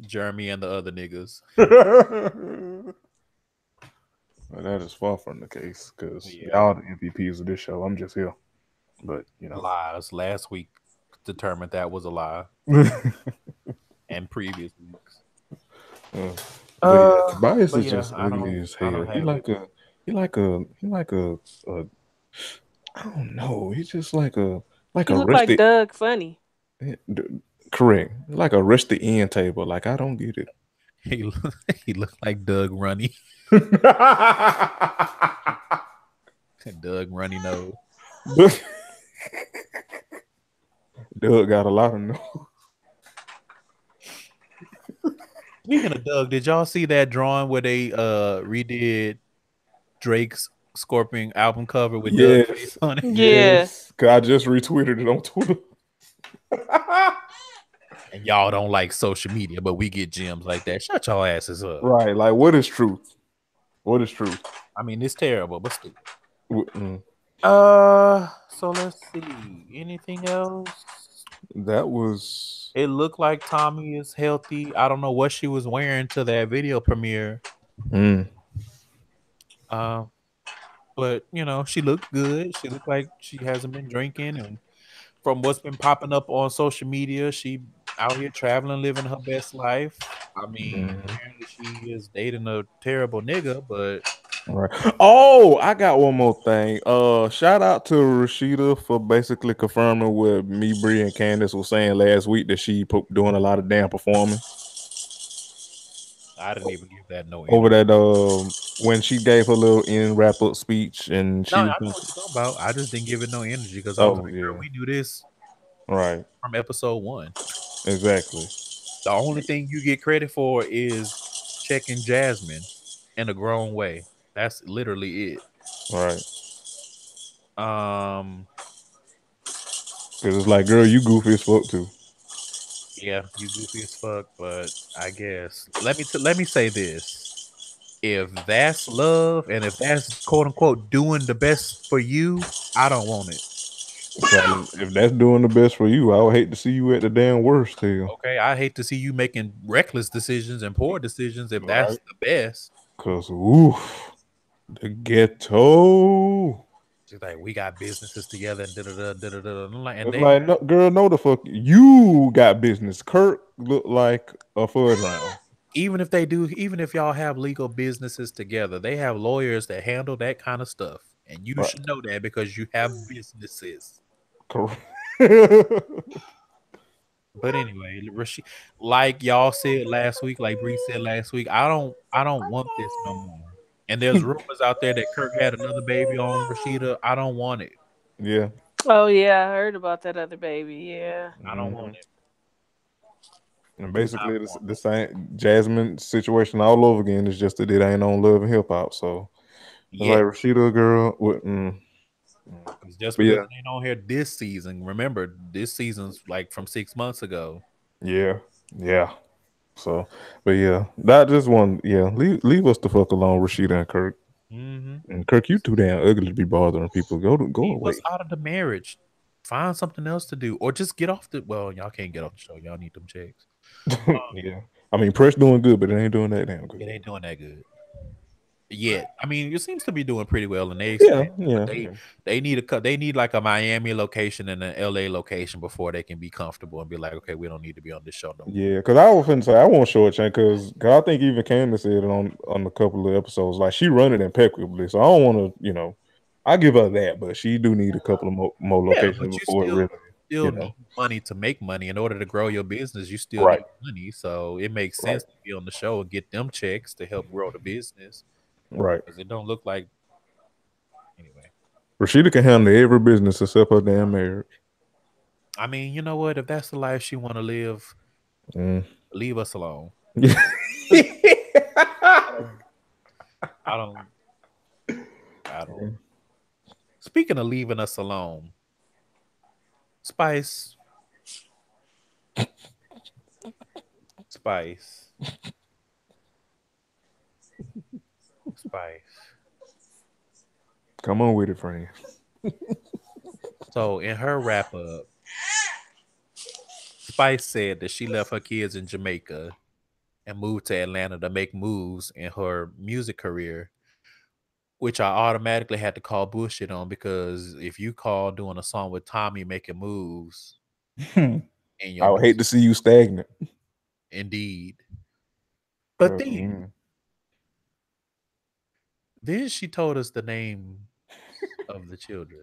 Jeremy and the other niggas. Well, that is far from the case because y'all the MVPs of this show. I'm just here. But, lies. Last week determined that was a lie. And previous weeks. Tobias is just ugly as hell. He like a I don't know. He's just like a He look like Doug Funny. Correct. Like a rusty end table. Like, I don't get it. He looked like Doug Runny. Doug Runny nose. Doug got a lot of nose. Speaking of Doug, did y'all see that drawing where they redid Drake's Scorpion album cover with Doug's face on it? Yes. I just retweeted it on Twitter. And y'all don't like social media, but we get gems like that. Shut y'all asses up. Right. Like, what is truth? What is truth? I mean, it's terrible, but still. So let's see. Anything else? That was. It looked like Tommy is healthy. I don't know what she was wearing to that video premiere. But she looked good. She looked like she hasn't been drinking, and from what's been popping up on social media, she out here traveling, living her best life. I mean, apparently she is dating a terrible nigga, but right. Oh, I got one more thing. Shout out to Rashida for basically confirming what me, Bree, and Candace was saying last week that she doing a lot of damn performing. I didn't even give that no over that when she gave her little end wrap up speech and she. No, I know what you're talking about. I just didn't give it no energy because we do this right from episode 1. Exactly. The only thing you get credit for is checking Jasmine in a grown way. That's literally it. Right. Because it's like, girl, you goofy as fuck too. Yeah, you goofy as fuck, but I guess let me say this: if that's love and if that's quote unquote doing the best for you, I don't want it. So if that's doing the best for you, I would hate to see you at the damn worst here. Okay, I hate to see you making reckless decisions and poor decisions if that's the best. Cause the ghetto. She's like, we got businesses together and da-da-da. And no, girl, no the fuck you got business. Kirk looked like a fudge round. Even if y'all have legal businesses together, they have lawyers that handle that kind of stuff. And you should know that because you have businesses. Correct. But anyway, like y'all said last week, like Bree said last week, I don't want this no more. And there's rumors out there that Kirk had another baby on Rashida. I don't want it. Yeah. Oh yeah, I heard about that other baby. Yeah. I don't want it. And basically, the same Jasmine situation all over again. It's just that it ain't on Love and Hip Hop. So, like Rashida, girl, just because it ain't on here this season. Remember, this season's like from 6 months ago. Yeah. So, but that just one. Yeah, leave us the fuck alone, Rashida and Kirk. And Kirk, you too damn ugly to be bothering people. Go away. What's out of the marriage? Find something else to do, or just get off the. Well, y'all can't get off the show. Y'all need them checks. Yeah, I mean, Press doing good, but it ain't doing that damn good. It ain't doing that good. yet. I mean, it seems to be doing pretty well, and they Yeah, expand. yeah, But yeah. they need a they need like a Miami location and an LA location before they can be comfortable and be like, okay, we don't need to be on this show no more. Yeah, because I was finna say I won't shortchange because I think even Candace said it on a couple of episodes. Like she run it impeccably, so I don't want to, I give her that, but she do need a couple of more Yeah, locations but you before it really, still you need know, money to make money. In order to grow your business, you still right, need money. So it makes right, sense to be on the show and get them checks to help grow the business right. because it don't look like anyway. Rashida can handle every business except her damn marriage. I mean, you know what? If that's the life she want to live, Mm. leave us alone. I don't. I don't. Speaking of leaving us alone, Spice, Spice, Spice. Come on with it, friend. So in her wrap up, Spice said that she left her kids in Jamaica and moved to Atlanta to make moves in her music career, which I automatically had to call bullshit on because if you call doing a song with Tommy making moves in I your would hate music, to see you stagnant. indeed. But Mm. then she told us the name of the children.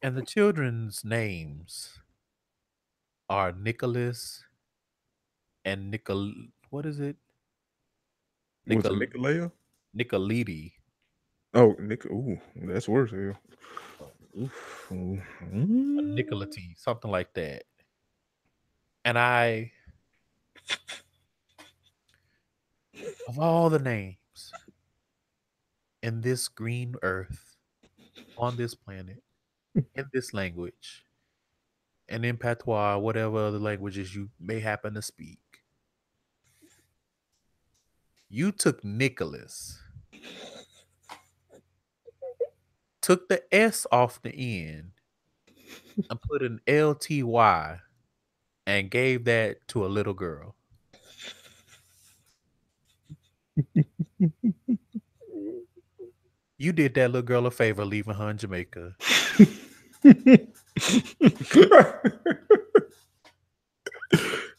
And the children's names are Nicholas and what is it? Was it Nicol Nicolaya? Nicolidi. Oh, Nick. Ooh, that's worse. Hell. Oof. Mm. Nicolati, something like that. And I, of all the names in this green earth, on this planet, in this language, and in patois, whatever other languages you may happen to speak, you took Nicholas, took the S off the end, and put an LTY and gave that to a little girl. You did that little girl a favor leaving her in Jamaica.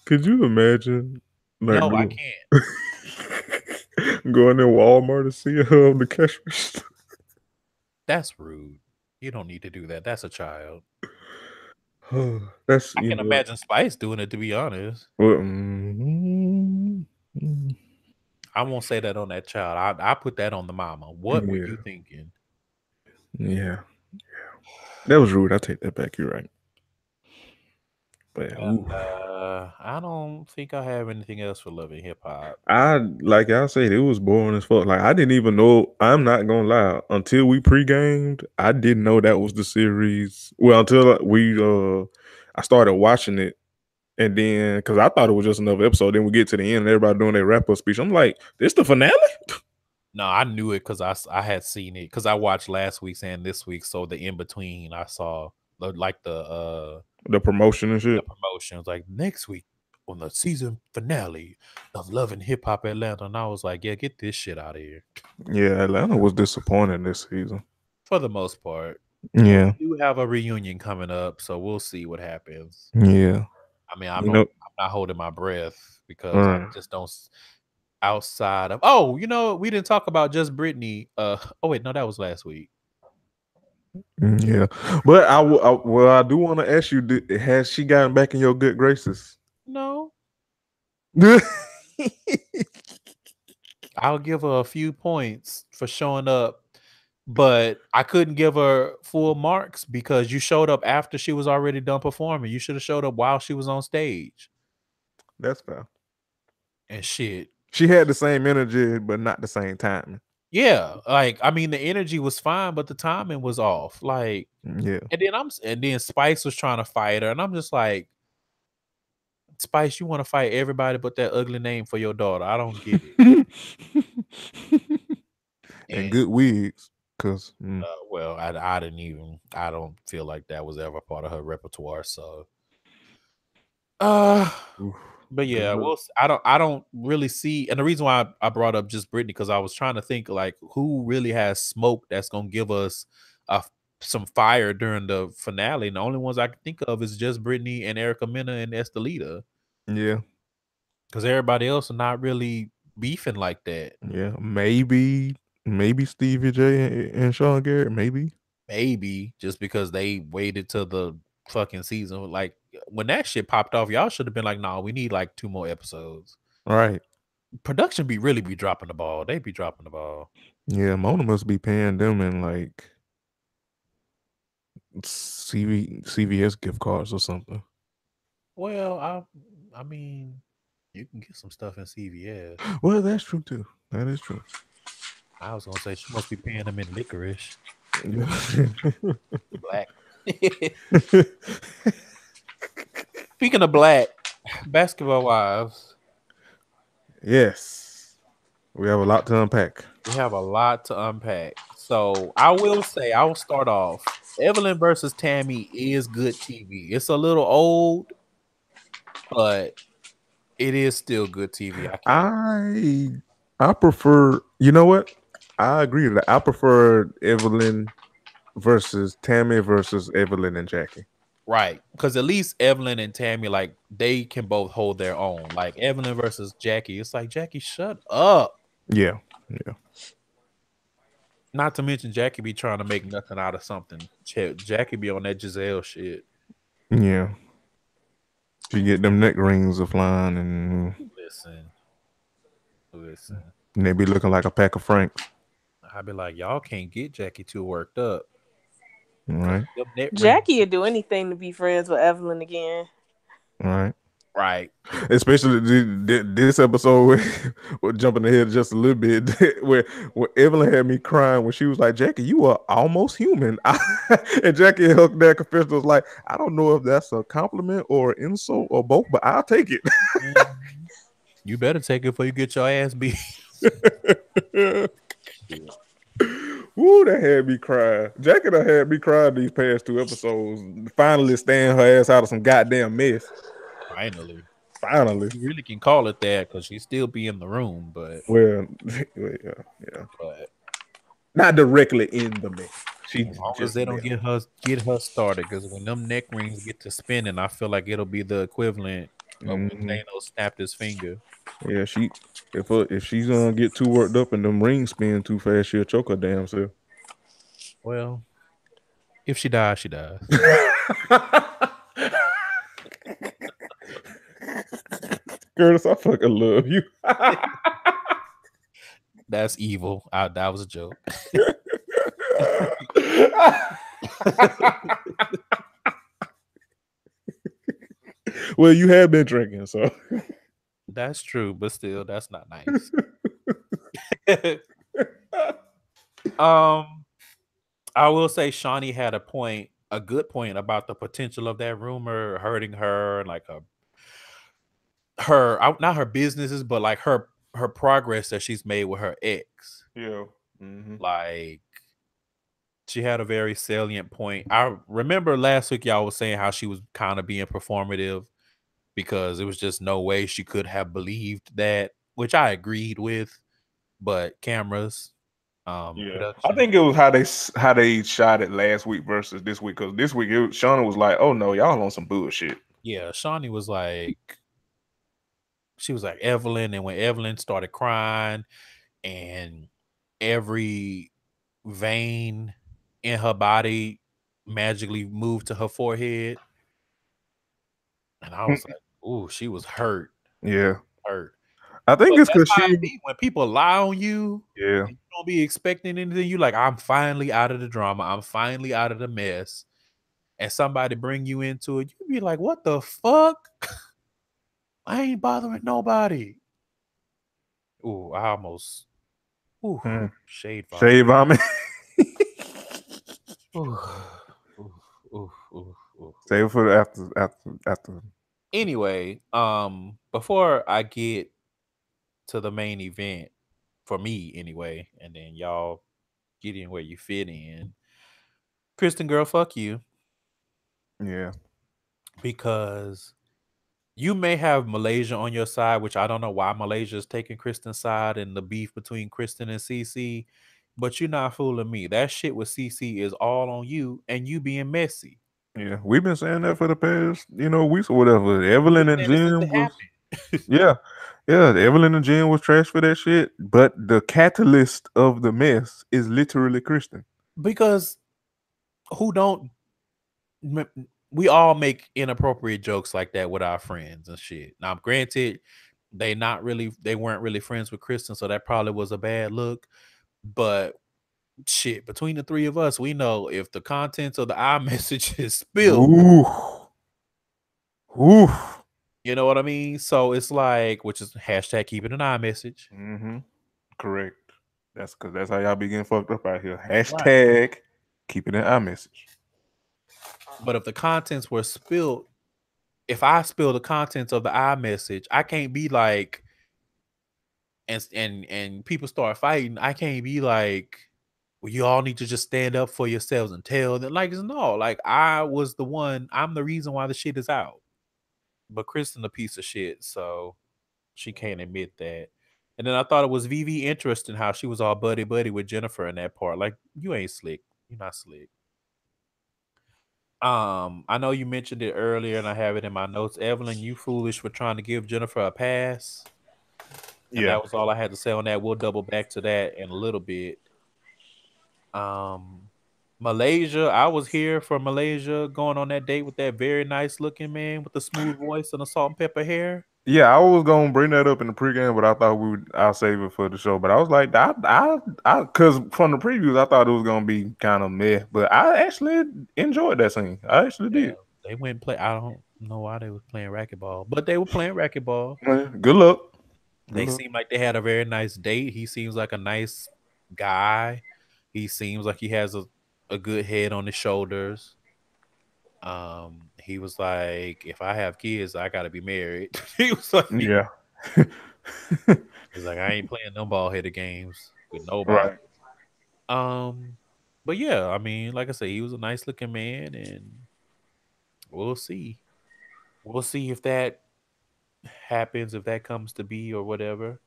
Could you imagine, like, No, I can't. going in Walmart to see her on the cash register? That's rude. You don't need to do that. That's a child. That's I can imagine Spice doing it, to be honest. Well, I won't say that on that child. I put that on the mama. What were you thinking? Yeah. That was rude. I take that back. You're right. But I don't think I have anything else for Love and Hip Hop. like I said, it was boring as fuck. Like I didn't even know. I'm not gonna lie. Until we pre-gamed, I didn't know that was the series. Well, until I started watching it, and then because I thought it was just another episode. Then we get to the end, and everybody doing their wrap up speech. I'm like, this the finale? No, I knew it because I had seen it because I watched last week's and this week. So the in between, I saw like the promotion and shit. The promotion was like next week on the season finale of Love and Hip Hop Atlanta, and I was like, yeah, get this shit out of here. Yeah, Atlanta was disappointing this season for the most part. Yeah, we do have a reunion coming up, so we'll see what happens. Yeah, I mean, I'm not holding my breath because I just don't. Outside of we didn't talk about Just Brittany. Oh wait, no, that was last week. Yeah, but I do want to ask you: has she gotten back in your good graces? No. I'll give her a few points for showing up, but I couldn't give her full marks because you showed up after she was already done performing. You should have showed up while she was on stage. That's fair. And shit. She had the same energy, but not the same timing. Yeah, like I mean, the energy was fine, but the timing was off. Like, yeah. And then Spice was trying to fight her, and I'm just like, Spice, you want to fight everybody but that ugly name for your daughter? I don't get it. and good wigs, because well, I don't feel like that was ever part of her repertoire. So, But yeah, well, I don't really see, and the reason why I brought up just Brittany because I was trying to think like who really has smoke that's gonna give us some fire during the finale. And the only ones I can think of is just Brittany and Erica Mena and Estelita. Yeah. Because everybody else are not really beefing like that. Yeah. Maybe Stevie J and Sean Garrett. Maybe just because they waited till the fucking season. Like when that shit popped off, y'all should have been like, nah, we need like 2 more episodes. Right. Production really be dropping the ball. They be dropping the ball. Yeah, Mona must be paying them in like CVS gift cards or something. Well, I mean, you can get some stuff in CVS. Well, that's true too. That is true. I was gonna say she must be paying them in licorice. Black. Speaking of black, Basketball Wives. Yes. We have a lot to unpack. We have a lot to unpack. So I will say, I will start off. Evelyn versus Tammy is good TV. It's a little old, but it is still good TV. I prefer. You know what? I agree that I prefer Evelyn versus Tammy versus Evelyn and Jackie. Right, because at least Evelyn and Tammy, like they can both hold their own. Like Evelyn versus Jackie, it's like Jackie, shut up. Yeah. Not to mention Jackie be trying to make nothing out of something. Jackie be on that Giselle shit. Yeah. She get them neck rings a flying and Listen. And they be looking like a pack of Franks. I'd be like, y'all can't get Jackie too worked up. Right. Jackie would do anything to be friends with Evelyn again. Right. Especially this episode we're jumping ahead just a little bit where Evelyn had me crying when she was like, Jackie, you are almost human. And Jackie held that confession was like, I don't know if that's a compliment or an insult or both, but I'll take it. You better take it before you get your ass beat. Woo, that had me crying. Jackie done had me crying these past 2 episodes. Finally staying her ass out of some goddamn mess. Finally. You really can call it that because she still be in the room, but yeah. But not directly in the mess. As long as they don't get her started, because when them neck rings get to spinning, I feel like it'll be the equivalent of when Thanos snapped his finger. Yeah, if she's gonna get too worked up and them rings spin too fast, she'll choke her damn self. Well, if she dies, she dies. Curtis, I fucking love you. That's evil. That was a joke. Well, you have been drinking, so that's true, but still, that's not nice. I will say Shawnee had a good point about the potential of that rumor hurting her and like not her businesses, but like her progress that she's made with her ex. Yeah. Like she had a very salient point. I remember last week y'all was saying how she was kind of being performative because it was just no way she could have believed that, which I agreed with. But cameras, I think it was how they shot it last week versus this week. Because this week Shawnee was like, "Oh no, y'all on some bullshit." Yeah, Shawnee was like, she was like Evelyn, and when Evelyn started crying, and every vein in her body magically moved to her forehead, and I was like, "Ooh, she was hurt." Yeah, hurt. I think it's because when people lie on you, yeah, you don't be expecting anything. You like, I'm finally out of the drama. I'm finally out of the mess, and somebody bring you into it. You be like, "What the fuck? I ain't bothering nobody." Ooh, I almost. Ooh, shade vomit. Shade vomit. Save it for after. Anyway, before I get to the main event, for me anyway, and then y'all get in where you fit in. Kristen, girl, fuck you. Yeah. Because you may have Malaysia on your side, which I don't know why Malaysia is taking Kristen's side and the beef between Kristen and CC, but you're not fooling me. That shit with CC is all on you and you being messy. Yeah, we've been saying that for the past, weeks or whatever. Evelyn and Saying it since Jen it was, happened. yeah, Evelyn and Jen was trash for that shit. But the catalyst of the mess is literally Kristen. Because who don't we all make inappropriate jokes like that with our friends and shit. Now, granted, they weren't really friends with Kristen, so that probably was a bad look. But shit, between the three of us, we know if the contents of the iMessage is spilled, Ooh. you know what I mean? So it's like, which is hashtag keep it an iMessage. Mm-hmm. Correct. That's because that's how y'all be getting fucked up out here. Hashtag keep it an iMessage. But if the contents were spilled, if I spill the contents of the iMessage, I can't be like, and people start fighting, I can't be like, well, you all need to just stand up for yourselves and tell them. Like, no, like I'm the reason why the shit is out. But Kristen a piece of shit, so she can't admit that. And then I thought it was VV interesting how she was all buddy with Jennifer in that part. Like, you ain't slick. You're not slick. I know you mentioned it earlier, and I have it in my notes. Evelyn, you foolish for trying to give Jennifer a pass. And that was all I had to say on that. We'll double back to that in a little bit. Malaysia, I was here for Malaysia going on that date with that very nice looking man with the smooth voice and the salt and pepper hair. Yeah, I was gonna bring that up in the pregame, but I thought I'll save it for the show. But I was like, because from the previews, I thought it was gonna be kind of meh. But I actually enjoyed that scene. I actually did. They went and play. I don't know why they was playing racquetball, but they were playing racquetball. Good luck. They seemed like they had a very nice date. He seems like a nice guy. He seems like he has a good head on his shoulders. He was like, if I have kids, I gotta be married. He was like, yeah. He's like, I ain't playing no ball headed games with nobody. Right. But yeah, I mean, like I said, he was a nice looking man, and we'll see. We'll see if that happens, if that comes to be or whatever.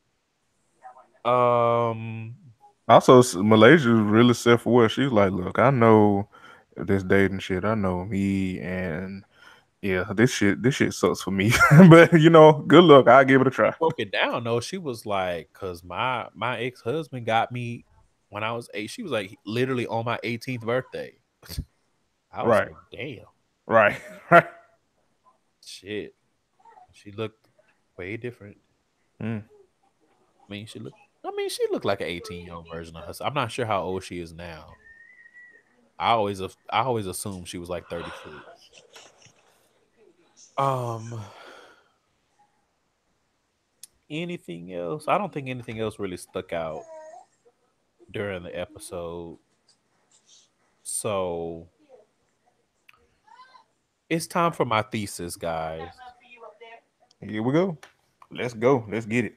Also, Malaysia really set for what she's like. Look, I know this dating shit. I know me, and yeah, this shit sucks for me. But good luck. I'll give it a try. Broke it down though. She was like, "Cause my ex-husband got me when I was 8." She was like, literally on my 18th birthday. I was like, damn. Right. Shit. She looked way different. I mean, she looked like an 18-year-old version of herself. I'm not sure how old she is now. I always assumed she was like 33. Anything else? I don't think anything else really stuck out during the episode. So it's time for my thesis, guys. Here we go. Let's go. Let's get it.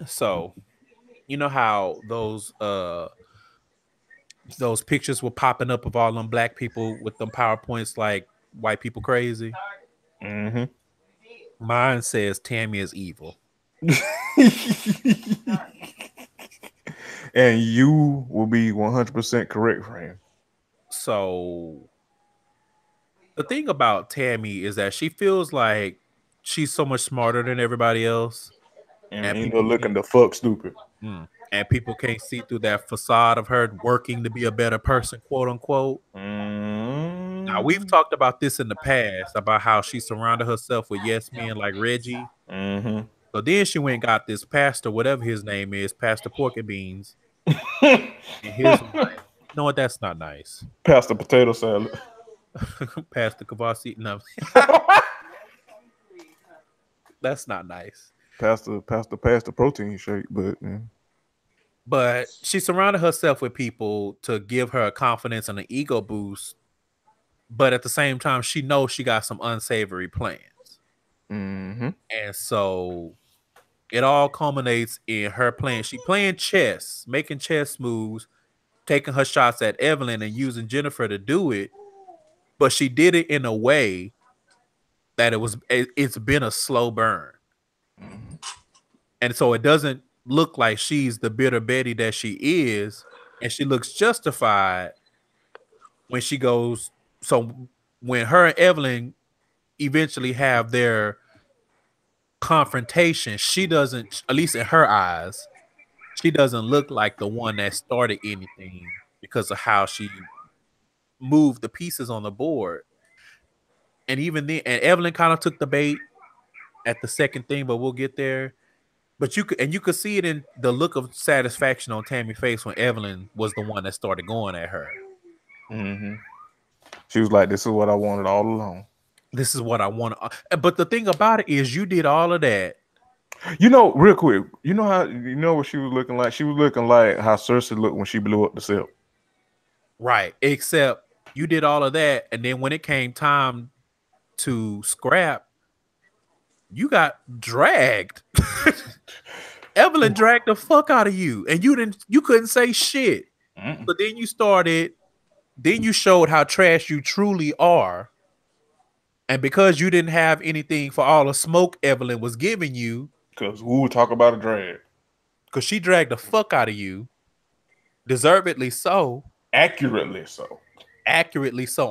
So, you know how those pictures were popping up of all them black people with them PowerPoints like white people crazy? Mm-hmm. Mine says Tammy is evil. And you will be 100% correct, friend. So the thing about Tammy is that she feels like she's so much smarter than everybody else. And people looking the fuck stupid. And people can't see through that facade of her working to be a better person, quote unquote. Now, we've talked about this in the past, about how she surrounded herself with yes men like Reggie. So then she went and got this pastor, whatever his name is, Pastor Pork and Beans. And his wife. You know what? That's not nice. Pastor Potato Salad. Pastor Kavasi. No. That's not nice. Pastor protein shake, but yeah. But she surrounded herself with people to give her a confidence and an ego boost. But at the same time, she knows she got some unsavory plans. And so it all culminates in her playing. She playing chess, making chess moves, taking her shots at Evelyn and using Jennifer to do it. But she did it in a way that it's been a slow burn. And so it doesn't look like she's the bitter Betty that she is, and she looks justified when she goes. So when her and Evelyn eventually have their confrontation, she doesn't, at least in her eyes, she doesn't look like the one that started anything because of how she moved the pieces on the board. And even then, and Evelyn kind of took the bait at the second thing, but we'll get there. But you could see it in the look of satisfaction on Tammy's face when Evelyn was the one that started going at her. Mm-hmm. She was like, "This is what I wanted all along. This is what I want." But the thing about it is, you did all of that. Real quick, what she was looking like? She was looking like how Cersei looked when she blew up the cell. Right. Except you did all of that, and then when it came time to scrap, you got dragged. Evelyn dragged the fuck out of you, and you couldn't say shit. But then you showed how trash you truly are. And because you didn't have anything for all the smoke Evelyn was giving you, because talk about a drag. Because she dragged the fuck out of you, deservedly so. Accurately so.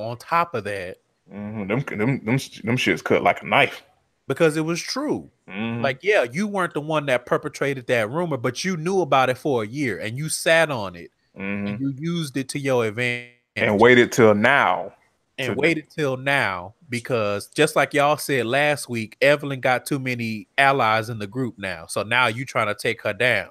On top of that, them shits cut like a knife. Because it was true. Like, yeah, you weren't the one that perpetrated that rumor, but you knew about it for a year and you sat on it and you used it to your advantage. And waited till now. Because just like y'all said last week, Evelyn got too many allies in the group now. So now you trying to take her down.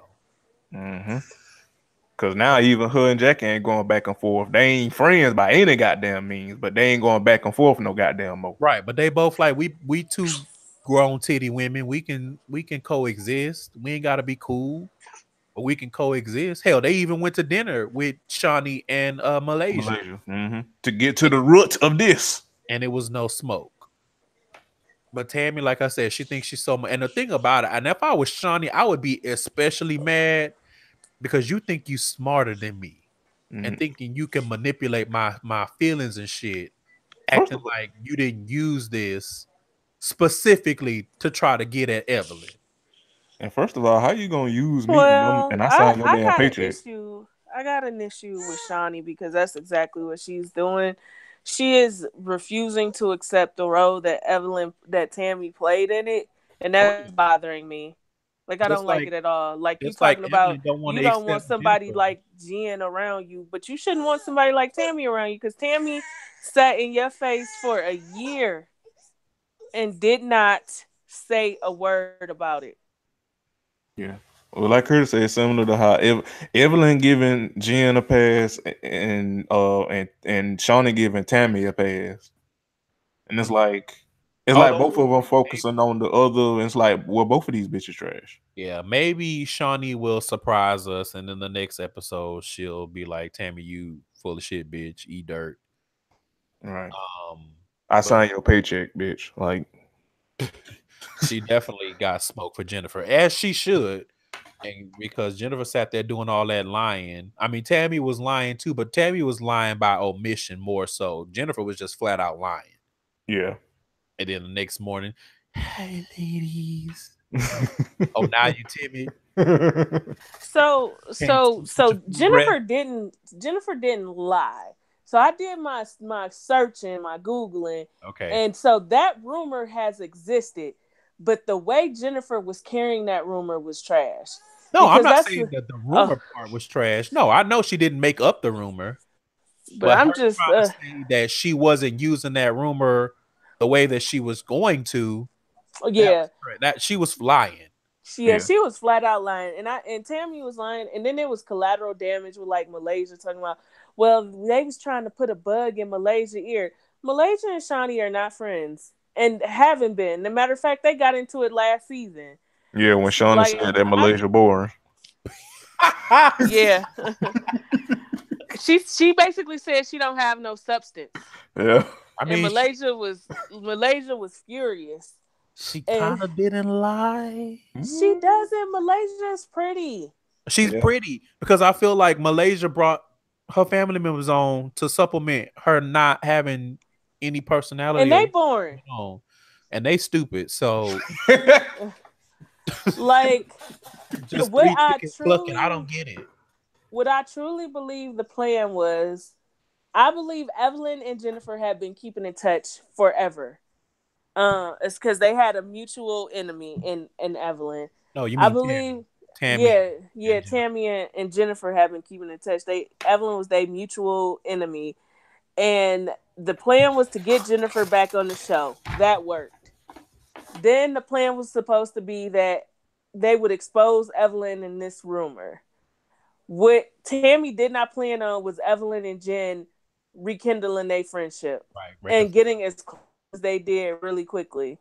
Because now even her and Jackie ain't going back and forth. They ain't friends by any goddamn means, but they ain't going back and forth no goddamn more. Right, but they both like, we two grown titty women. We can coexist. We ain't got to be cool, but we can coexist. Hell, they even went to dinner with Shani and Malaysia. To get to the root of this. And it was no smoke. But Tammy, like I said, she thinks she's so much. And the thing about it, and if I was Shani, I would be especially mad because you think you smarter than me and thinking you can manipulate my feelings and shit, acting like you didn't use this specifically to try to get at Evelyn. And first of all, how you gonna use me and I signed your damn paycheck? I got an issue with Shani because that's exactly what she's doing. She is refusing to accept the role that Tammy played in it, and that's bothering me. Like, I don't like it at all. Like, you talking about you don't want somebody like Jen around you, but you shouldn't want somebody like Tammy around you because Tammy sat in your face for a year and did not say a word about it. Yeah. Well, like Curtis said, similar to how Evelyn giving Jen a pass and Shawnee giving Tammy a pass, and it's like both of them focusing on the other. And it's like, well, both of these bitches trash. Yeah, maybe Shawnee will surprise us, and in the next episode, she'll be like, "Tammy, you full of shit, bitch. Eat dirt." Right. I signed your paycheck, bitch. Like, she definitely got smoke for Jennifer, as she should. And because Jennifer sat there doing all that lying. I mean, Tammy was lying too, but Tammy was lying by omission more so. Jennifer was just flat out lying. Yeah. And then the next morning, hey ladies. Oh, now you timid. So Jennifer didn't lie. So I did my searching, my Googling. Okay. And so that rumor has existed. But the way Jennifer was carrying that rumor was trash. No, I'm not saying that the rumor part was trash. No, I know she didn't make up the rumor. But I'm just saying that she wasn't using that rumor the way that she was going to. Yeah. That she was lying. She was flat out lying. And Tammy was lying. And then there was collateral damage with like Malaysia talking about, well, they was trying to put a bug in Malaysia's ear. Malaysia and Shani are not friends. And haven't been. As a matter of fact, they got into it last season. Yeah, when Shauna said that Malaysia boring. Yeah. She basically said she don't have no substance. Yeah. I mean, Malaysia was furious. She kind of didn't lie. She doesn't. Malaysia's pretty. She's pretty because I feel like Malaysia brought her family members on to supplement her not having any personality, and they boring. and they stupid. So Like just what three I chickens clucking. I truly don't get it. what I truly believe the plan was, I believe Evelyn and Jennifer had been keeping in touch forever. It's because they had a mutual enemy in Evelyn. No, you I mean Tammy. believe, Tammy yeah, and Jennifer. Tammy and Jennifer have been keeping in touch. Evelyn was their mutual enemy, and the plan was to get Jennifer back on the show. That worked. Then the plan was supposed to be that they would expose Evelyn in this rumor. What Tammy did not plan on was Evelyn and Jen rekindling their friendship Right. and Reconcile. getting as close as they did really quickly.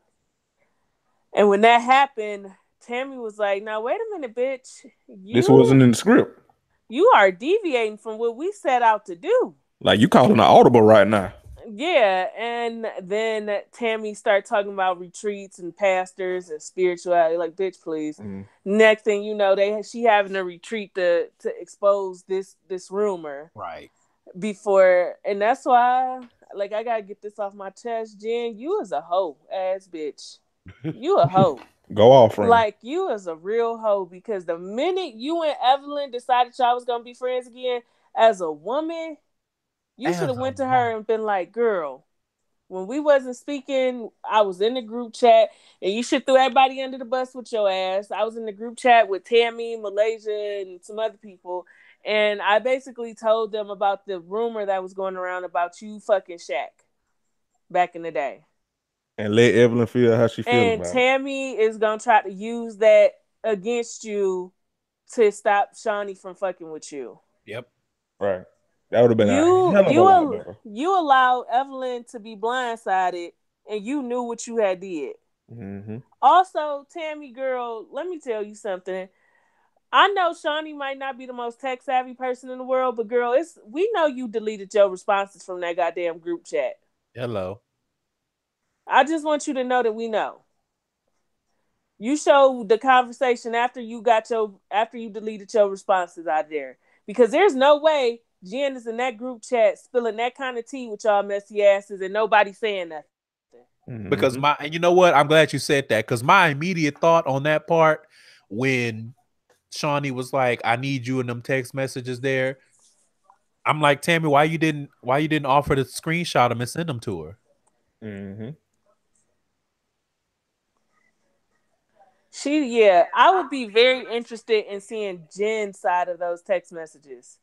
And when that happened, Tammy was like, "Now wait a minute, bitch. This wasn't in the script. You are deviating from what we set out to do." Like you calling an audible right now. Yeah, and then Tammy started talking about retreats and pastors and spirituality. Like, bitch, please. Next thing you know, she having a retreat to expose this rumor Right. before, and that's why, like, I gotta get this off my chest. Jen, you is a hoe ass bitch. You a hoe. Go off, friend. Like, you is a real hoe, because the minute you and Evelyn decided y'all was gonna be friends again, as a woman, you should have went to her and been like, "Girl, when we wasn't speaking, I was in the group chat, and you should throw everybody under the bus with your ass. I was in the group chat with Tammy, Malaysia, and some other people, and I basically told them about the rumor that was going around about you fucking Shaq back in the day. And let Evelyn feel how she feels And about Tammy is gonna try to use that against you to stop Shawnee from fucking with you." Yep. Right. That would have been a You hell of a lot better. you allowed Evelyn to be blindsided, and you knew what you had did. Mm-hmm. Also, Tammy girl, let me tell you something. I know Shawnee might not be the most tech savvy person in the world, but girl, we know you deleted your responses from that goddamn group chat. Hello. I just want you to know that we know. You showed the conversation after you deleted your responses out there. Because there's no way Jen is in that group chat spilling that kind of tea with y'all messy asses and nobody saying nothing. Mm-hmm. Because and you know what? I'm glad you said that, because my immediate thought on that part, when Shawnee was like, "I need you in them text messages there," I'm like, Tammy, why you didn't offer to screenshot them and send them to her? Mm-hmm. I would be very interested in seeing Jen's side of those text messages.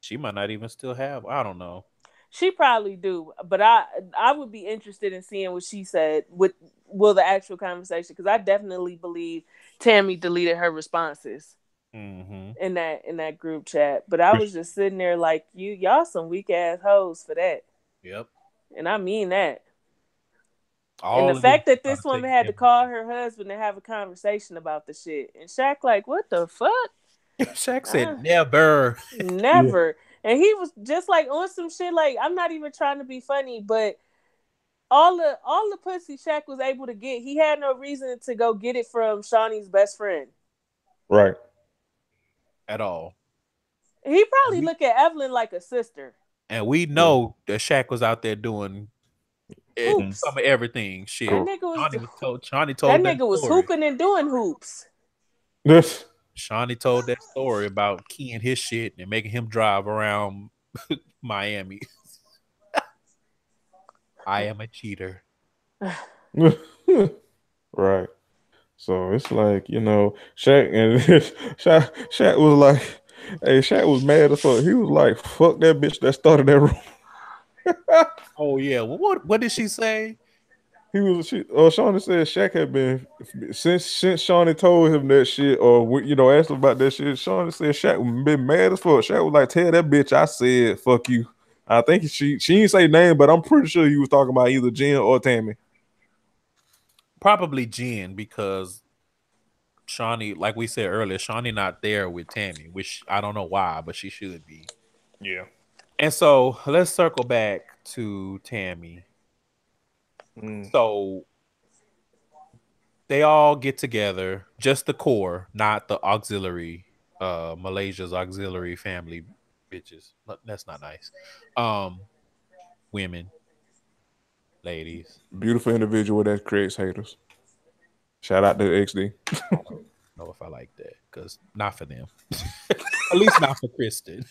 She might not even still have. I don't know. She probably do, but I would be interested in seeing what she said with the actual conversation, because I definitely believe Tammy deleted her responses in that group chat. But I was just sitting there like, y'all some weak ass hoes for that. Yep. And I mean that. All and the of fact it that this woman had to call her husband to have a conversation about the shit, and Shaq like, what the fuck? Shaq said never. Never. Yeah. And he was just like on some shit like, I'm not even trying to be funny, but all the pussy Shaq was able to get, he had no reason to go get it from Shawnee's best friend. Right. At all. He probably look at Evelyn like a sister. And we know that Shaq was out there doing hoops. Some of everything. Shit. That nigga Shawnee told that nigga was hooping and doing hoops. This Shawnee told that story about keying his shit and making him drive around Miami. I am a cheater. Right. So it's like, Shaq and Shaq was like, hey, Shaq was mad as fuck. He was like, fuck that bitch that started that room. Oh yeah. Well, what did she say? Shawnee said Shaq had been since Shawnee told him that shit, or asked him about that shit. Shawnee said Shaq been mad as fuck. Shaq was like, tell that bitch I said fuck you. I think she didn't say name, but I'm pretty sure he was talking about either Jen or Tammy. Probably Jen, because Shawnee, like we said earlier, Shawnee not there with Tammy, which I don't know why, but she should be. Yeah. And so let's circle back to Tammy. So they all get together, just the core, not the auxiliary, Malaysia's auxiliary family bitches. That's not nice. Women. ladies. Beautiful individual that creates haters. Shout out to XD. I don't know if I like that because not for them. At least not for Kristen.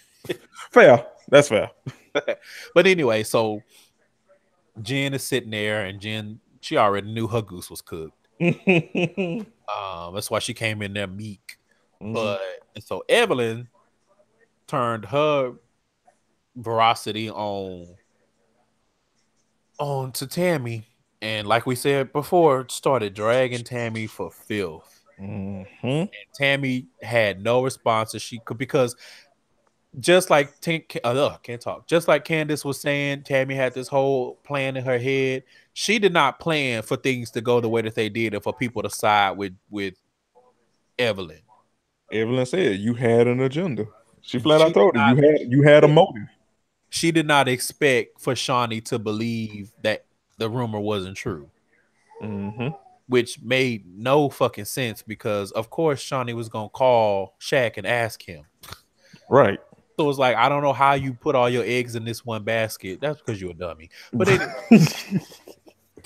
Fair. That's fair. But anyway, so Jen is sitting there, and Jen, she already knew her goose was cooked. That's why she came in there meek. But and so Evelyn turned her veracity on to Tammy, and like we said before, started dragging Tammy for filth. And Tammy had no responses. She could, because just like can't talk. Just like Candace was saying, Tammy had this whole plan in her head. She did not plan for things to go the way that they did, and for people to side with Evelyn. Evelyn said you had an agenda. She flat out told her you had a motive. She did not expect for Shawnee to believe that the rumor wasn't true. Which made no fucking sense, because of course Shawnee was gonna call Shaq and ask him. Right. So it's like, I don't know how you put all your eggs in this one basket. That's because you're a dummy. But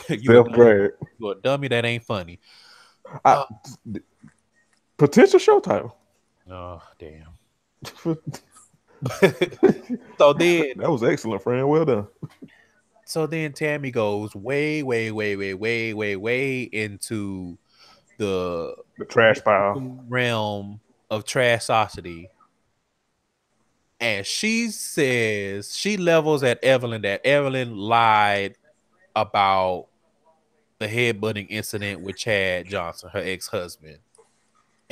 you're a dummy that ain't funny. Potential show title. Oh, damn. So then that was excellent, friend. Well done. So then Tammy goes way into the trash pile realm of trashosity. And she says, she levels at Evelyn that Evelyn lied about the headbutting incident with Chad Johnson, her ex-husband,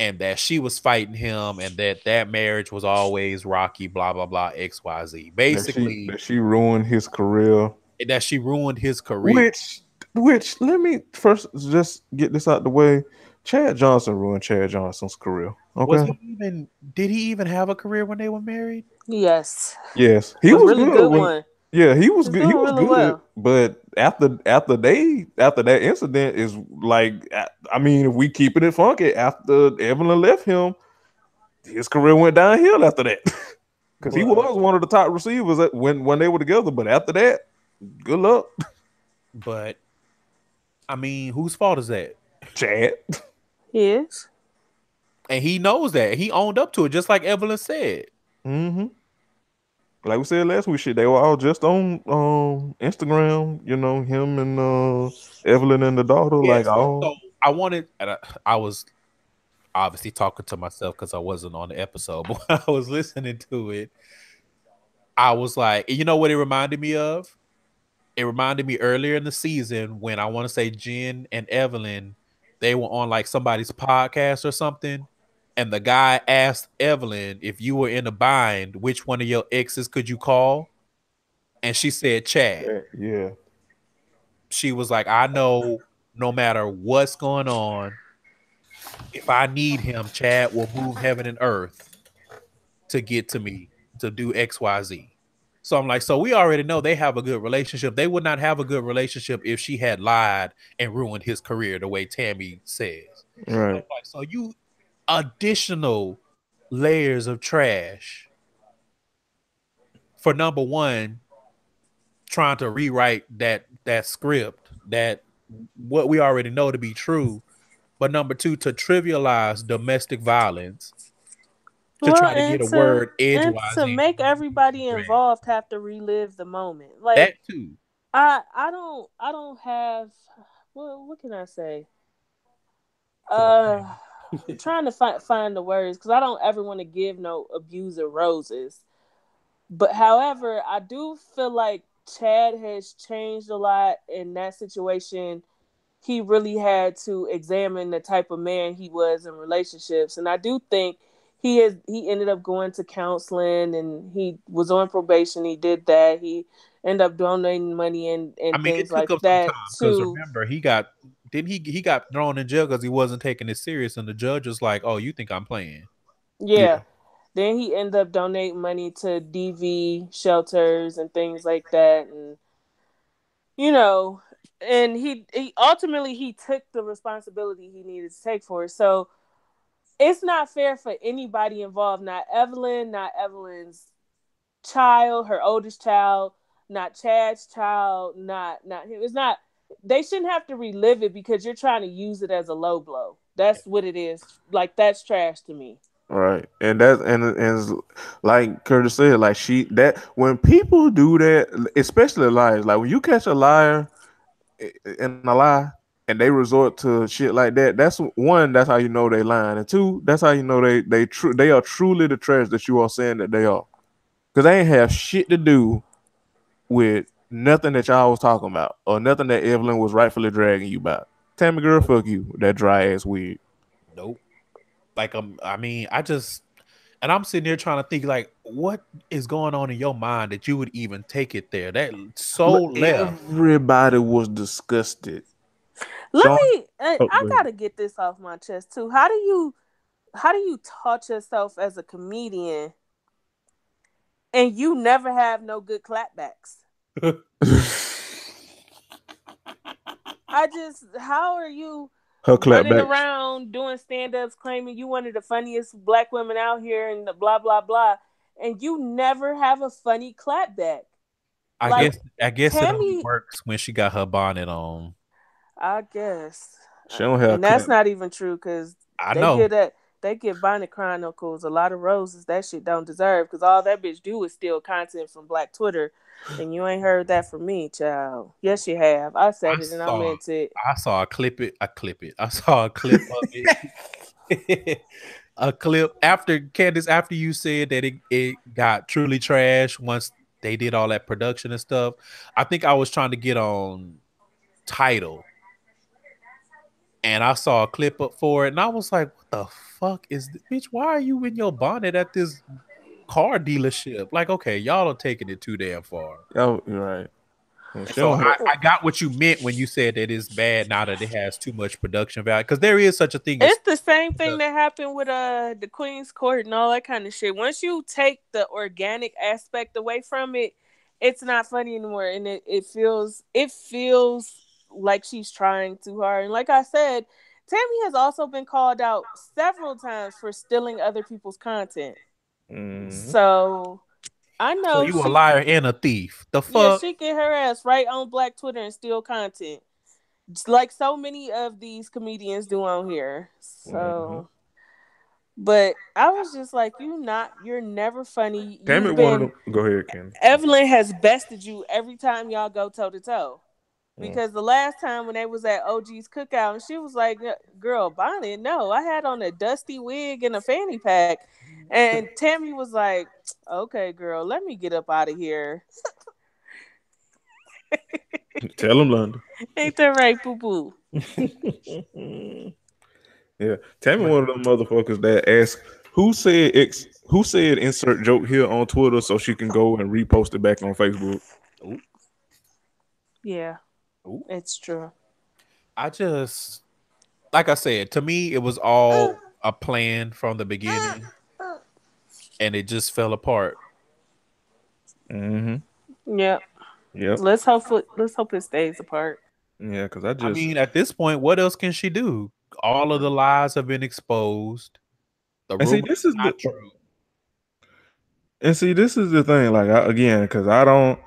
and that she was fighting him, and that marriage was always rocky, blah, blah, blah, XYZ. Basically, that she ruined his career. That she ruined his career. Which, let me first just get this out the way. Chad Johnson ruined Chad Johnson's career. Okay. Did he even have a career when they were married? Yes. Yes. He was really good one. Yeah, he was good. He was really good. Well. But after that incident is like, I mean, if we keeping it funky, after Evelyn left him, his career went downhill after that. Because he was one of the top receivers when they were together. But after that, good luck. But I mean, whose fault is that? Chad. Yes. And he knows that. He owned up to it, just like Evelyn said. Like we said last week, they were all just on Instagram, you know, him and Evelyn and the daughter. So I was obviously talking to myself because I wasn't on the episode, but when I was listening to it, I was like, you know what it reminded me of? It reminded me earlier in the season when I want to say Jen and Evelyn, they were on like somebody's podcast or something. And the guy asked Evelyn, if you were in a bind, which one of your exes could you call? And she said Chad. Yeah. She was like, I know no matter what's going on, if I need him, Chad will move heaven and earth to get to me to do XYZ. So I'm like, so we already know they have a good relationship. They would not have a good relationship if she had lied and ruined his career the way Tammy says. Right. So you additional layers of trash for number one, trying to rewrite that script, that what we already know to be true, but number two, to trivialize domestic violence, to try to get a word edgewise, to make everybody involved have to relive the moment. Like that too. I don't have, well, what can I say? Trying to find the words, because I don't ever want to give no abuser roses. But however, I do feel like Chad has changed a lot in that situation. He really had to examine the type of man he was in relationships. And I do think he ended up going to counseling, and he was on probation. He did that. He ended up donating money and things like that too. Remember, he got thrown in jail because he wasn't taking it serious, and the judge was like, "Oh, you think I'm playing?" Yeah. Then he ended up donating money to DV shelters and things like that, and you know, and he ultimately he took the responsibility he needed to take for it. So it's not fair for anybody involved, not Evelyn, not Evelyn's child, her oldest child, not Chad's child, not him. It's not. They shouldn't have to relive it because you're trying to use it as a low blow. That's what it is. Like that's trash to me. Right, and that's and like Curtis said, like that when people do that, especially liars, like when you catch a liar in a lie and they resort to shit like that, that's one, that's how you know they lying, and two, that's how you know they are truly the trash that you are saying that they are, because they ain't have shit to do with nothing that y'all was talking about or nothing that Evelyn was rightfully dragging you about. Tammy girl, fuck you, that dry ass wig. Nope. Like I mean, and I'm sitting there trying to think like, what is going on in your mind that you would even take it there? That so left. Everybody was disgusted. I gotta get this off my chest too. How do you taught yourself as a comedian and you never have no good clapbacks? How are you running around doing stand-ups claiming you one of the funniest black women out here and blah blah blah, and you never have a funny clapback? I guess Tammy, it only works when she got her bonnet on. I guess. She don't have, and that's not even true because they give Bonnet Chronicles a lot of roses that shit don't deserve, because all that bitch do is steal content from Black Twitter, and you ain't heard that from me, child. Yes, you have. I said it and I meant it. I saw a clip it. I saw a clip of it. A clip after Candace, after you said that it got truly trash once they did all that production and stuff. I think I was trying to get on Tidal, and I saw a clip up for it, and I was like, "What the fuck is this? Bitch, why are you in your bonnet at this car dealership?" Like, okay, y'all are taking it too damn far. Oh, you're right. So I got what you meant when you said that it's bad now that it has too much production value, because there is such a thing. It's the same thing that happened with the Queen's Court and all that kind of shit. Once you take the organic aspect away from it, it's not funny anymore, and it feels like she's trying too hard. And like I said, Tammy has also been called out several times for stealing other people's content. Mm-hmm. So I know you a liar and a thief. The fuck? Yeah, she get her ass right on Black Twitter and steal content, just like so many of these comedians do on here. So, but I was just like, you're never funny. Damn it, go ahead, Ken. Evelyn has bested you every time y'all go toe to toe. Because the last time when they was at OG's cookout, and she was like, "Girl, Bonnet, no, I had on a dusty wig and a fanny pack," and Tammy was like, "Okay, girl, let me get up out of here." Tell him, London. Ain't that right, boo boo? Yeah, Tammy, one of them motherfuckers that asked who said insert joke here on Twitter so she can go and repost it back on Facebook. Ooh. Yeah. Ooh. It's true. I just, like I said, to me, it was all a plan from the beginning, and it just fell apart. Mm-hmm. Yep. Yep. Let's hope it stays apart. Yeah, because I mean, at this point, what else can she do? All of the lies have been exposed. The rumor this is not true. And see, this is the thing. Like, because I don't.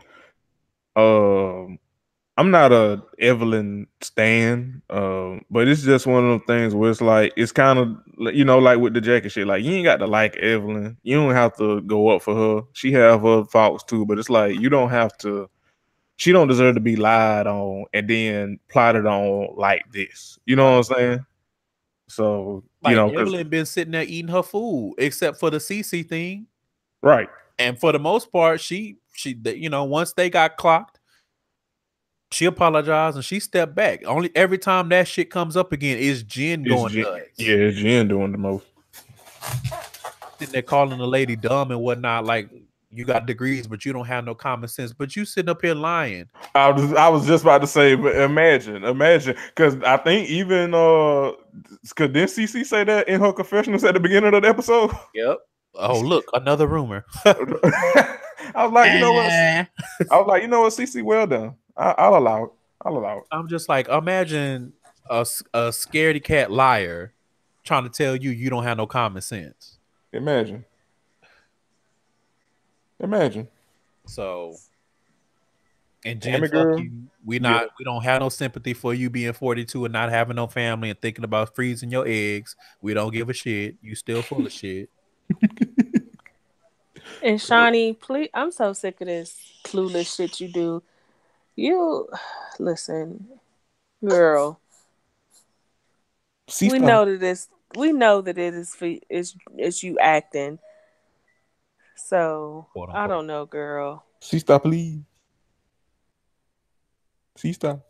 I'm not a Evelyn stan, but it's just one of those things where it's like, it's kind of, like with the jacket shit, like you ain't got to like Evelyn. You don't have to go up for her. She have her faults too, but it's like, you don't have to, she don't deserve to be lied on and then plotted on like this. You know what I'm saying? So, Evelyn been sitting there eating her food, except for the CC thing. Right. And for the most part, she once they got clocked, she apologized and she stepped back. Only every time that shit comes up again is Jen going nuts. Yeah, it's Jen doing the most. Sitting there calling the lady dumb and whatnot, like you got degrees, but you don't have no common sense. But you sitting up here lying. I was just about to say, but imagine, because I think even could then CC say that in her confessionals at the beginning of the episode? Yep. Oh, look, another rumor. I was like, you know what? CC, well done. I'll allow it. I'm just like, imagine a scaredy cat liar trying to tell you don't have no common sense. Imagine. So, And Jen, Tammy fuck girl. you. We Yeah. don't have no sympathy for you being 42 and not having no family and thinking about freezing your eggs. We don't give a shit. You still full of shit. And Shawnee, please, I'm so sick of this clueless shit you do. You listen, girl. We C-Star. know that this. We know that it is for is you acting. So Quote I unquote. don't know, girl. C-Star, please. C-Star.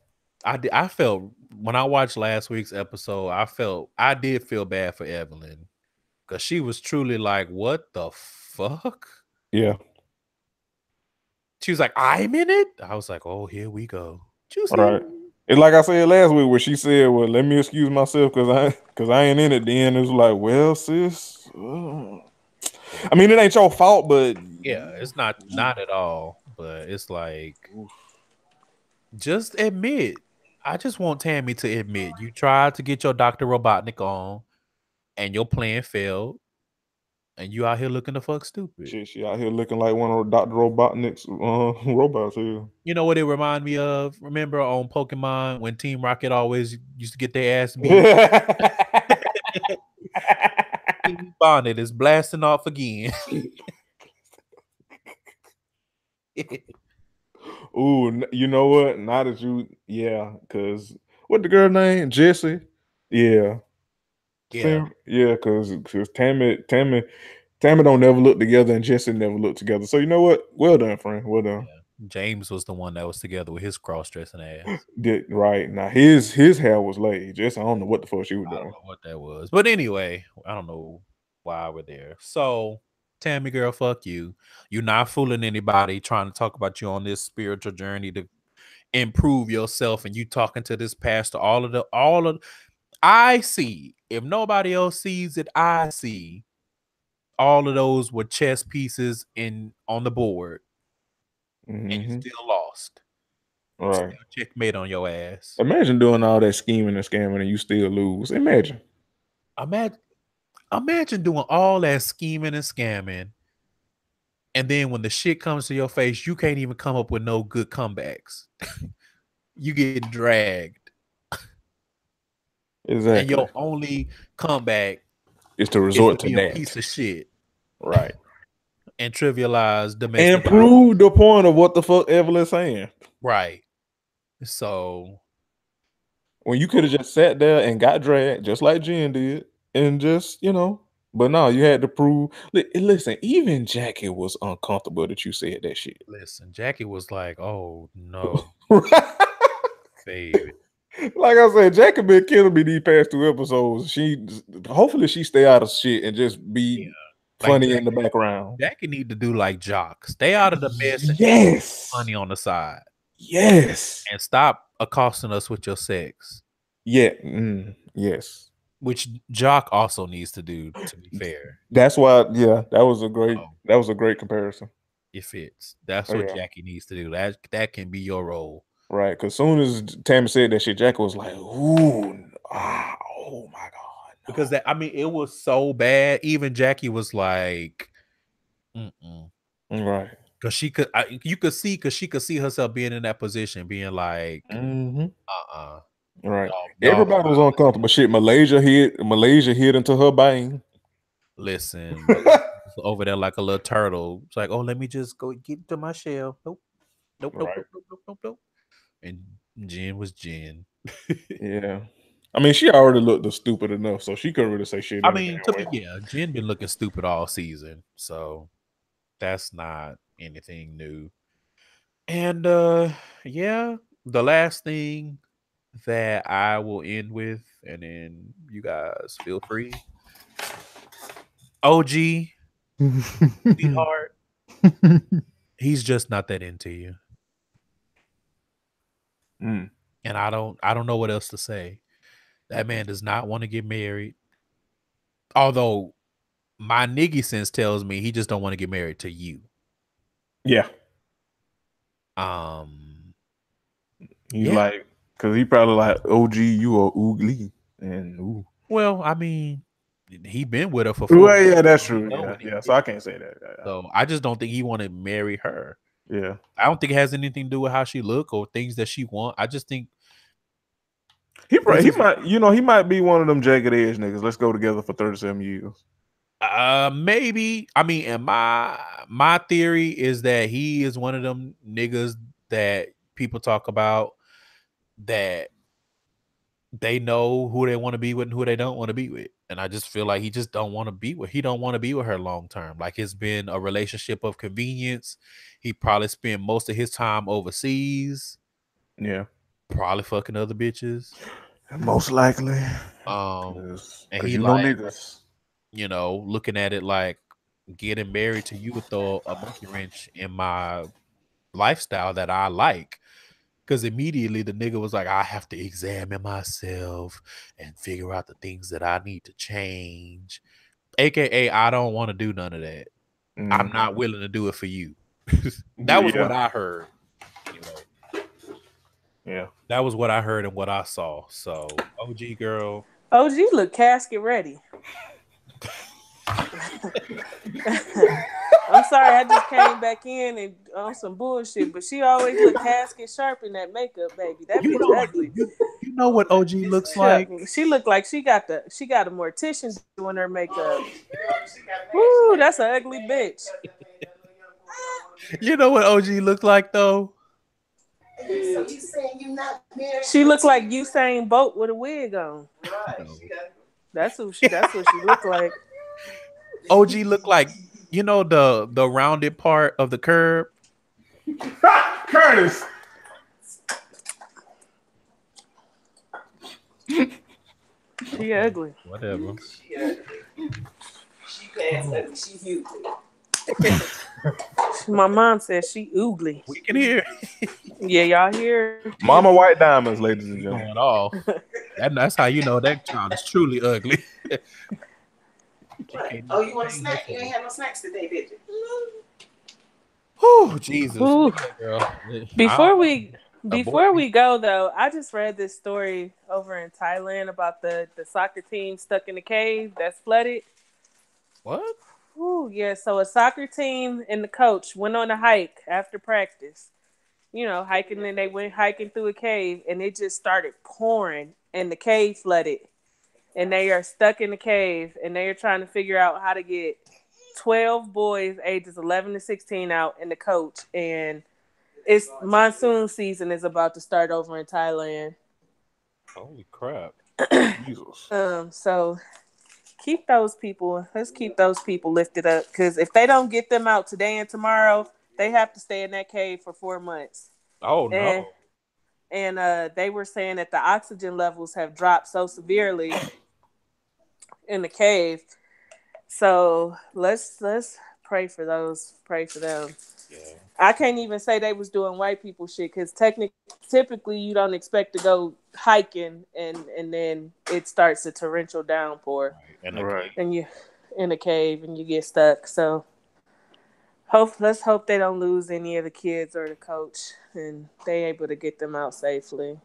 I felt when I watched last week's episode, I did feel bad for Evelyn because she was truly like, "What the fuck?" Yeah. She was like, "I'm in it." I was like, "Oh, here we go." All right. It's like I said last week where she said, well, let me excuse myself because I ain't in it. Then it was like, well, sis. I mean, it ain't your fault, but Yeah, it's not at all, but it's like just admit. I just want Tammy to admit you tried to get your Dr. Robotnik on and your plan failed and you out here looking the fuck stupid. shit, she out here looking like one of Dr. Robotnik's robots here. You know what it remind me of? Remember on Pokemon when Team Rocket always used to get their ass beat? Stevie Bonnet is blasting off again. Ooh, you know what? Now that yeah, because what the girl name? Jessie? Yeah. Yeah. Yeah, because Tammy don't never look together and Jesse never look together. So you know what? Well done, friend. Well done. Yeah. James was the one that was together with his cross-dressing ass. Right. Now his hair was laid. Jesse, I don't know what the fuck she was I don't doing. know what that was. But anyway, I don't know why we're there. So, Tammy girl, fuck you. You're not fooling anybody trying to talk about you on this spiritual journey to improve yourself and you talking to this pastor. I see. If nobody else sees it, I see. All of those were chess pieces on the board. And you still lost. Right. Still checkmate on your ass. Imagine doing all that scheming and scamming and you still lose. Imagine doing all that scheming and scamming. And then when the shit comes to your face, you can't even come up with no good comebacks. You get dragged. Exactly. And your only comeback is to resort to to be a that. piece of shit. Right. And trivialize domestic and prove the point of what the fuck Evelyn's saying. Right. So when you could have just sat there and got dragged just like Jen did and just, but no, you had to prove. Listen, even Jackie was uncomfortable that you said that shit. Listen, Jackie was like, "Oh no, baby." Like I said, Jackie been killing me these past 2 episodes. Hopefully she stay out of shit and just be funny in the background. Jackie need to do like Jock. Stay out of the mess. Yes. Funny on the side. Yes. And stop accosting us with your sex. Yeah. Yes. Which Jock also needs to do, to be fair. That's why, that was a great comparison. It fits. That's what Jackie needs to do. That can be your role. Right. Because soon as Tammy said that shit, Jackie was like, ooh, oh my God. No. Because it was so bad. Even Jackie was like, right. Because she could see herself being in that position, being like, Right. Everybody was uncomfortable. Shit, Malaysia hit into her bang. Listen, over there like a little turtle. It's like, oh, let me just go get to my shell. Nope. And Jen was Jen. Yeah. I mean, she already looked stupid enough, so she couldn't really say shit. I mean, Jen been looking stupid all season, so that's not anything new. And the last thing that I will end with, and then you guys feel free. OG, sweetheart, he's just not that into you. And I don't know what else to say. That man does not want to get married. Although my niggy sense tells me he just don't want to get married to you. Yeah. He's like, because he probably like, OG, you are oogly. And ooh. Well, I mean, he been with her for 4 years. Yeah, that's true. Yeah. So I can't say that. So I just don't think he want to marry her. Yeah. I don't think it has anything to do with how she look or things that she want. I just think He might be one of them jagged edge niggas. Let's go together for 37 years. maybe. I mean, and my theory is that he is one of them niggas that people talk about that they know who they want to be with and who they don't want to be with. And I just feel like he just don't want to be with her long term. Like it's been a relationship of convenience. He probably spent most of his time overseas. Yeah. Probably fucking other bitches. Most likely. And Because he niggas. Looking at it like getting married to you would throw a monkey wrench in my lifestyle that I like. Because immediately the nigga was like, I have to examine myself and figure out the things that I need to change. AKA, I don't want to do none of that. I'm not willing to do it for you. That was what I heard. Yeah. That was what I heard and what I saw. So, OG girl. OG look casket ready. I'm sorry, I just came back in and on some bullshit, but she always look casket sharp in that makeup, baby. That bitch ugly. You know what OG looks like? She look like she got a mortician doing her makeup. Woo, that's an ugly bitch. You know what OG looked like though? She looked like Usain Bolt with a wig on. That's what she looked like. OG looked like, the rounded part of the curb. Curtis. She ugly. Whatever. She ugly. She huge. My mom says she oogly. We can hear. Yeah, y'all hear? Mama White Diamonds, ladies and gentlemen. That's how you know that child is truly ugly. Oh, you want a snack? You ain't had no snacks today, did you? Oh, Jesus. Ooh. Girl. Before we go though, I just read this story over in Thailand about the soccer team stuck in the cave that's flooded. What? Ooh, yeah. So a soccer team and the coach went on a hike after practice. Hiking, and they went hiking through a cave, and it just started pouring, and the cave flooded. And they are stuck in the cave, and they are trying to figure out how to get 12 boys ages 11 to 16 out, and the coach. And it's monsoon season is about to start over in Thailand. Holy crap. Jesus. So let's keep those people lifted up, because if they don't get them out today and tomorrow, they have to stay in that cave for 4 months. Oh, no. And they were saying that the oxygen levels have dropped so severely in the cave. So let's pray for those. Pray for them. Yeah. I can't even say they was doing white people shit, because typically you don't expect to go hiking and then it starts a torrential downpour. Right. And you in a cave and you get stuck. So let's hope they don't lose any of the kids or the coach, and they able to get them out safely.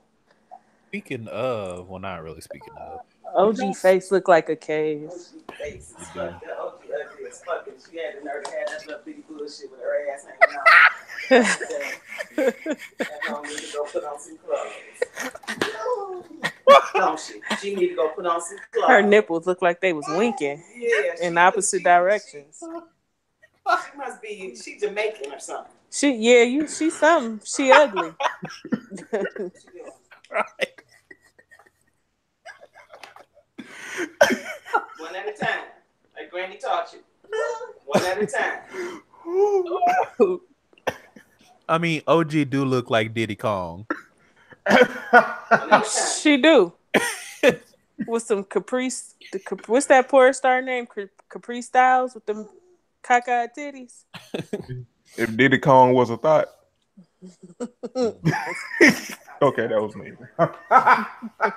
Speaking of, well, not really speaking of. OG face look like a cave. OG face is fucking ugly as fucking. She had the nerve to have that little bitty bullshit with her ass hanging out. That don't need to go put on some clothes. Don't she? She need to go put on some clothes. Her nipples look like they was winking in opposite directions. She must be. She Jamaican or something. She something. She ugly. Right. One at a time, like Granny taught you. One at a time. I mean, OG do look like Diddy Kong. She do. With some Caprice. What's that porn star name? Capri Styles with them cockeyed titties. If Diddy Kong was a thought. Okay, that was me.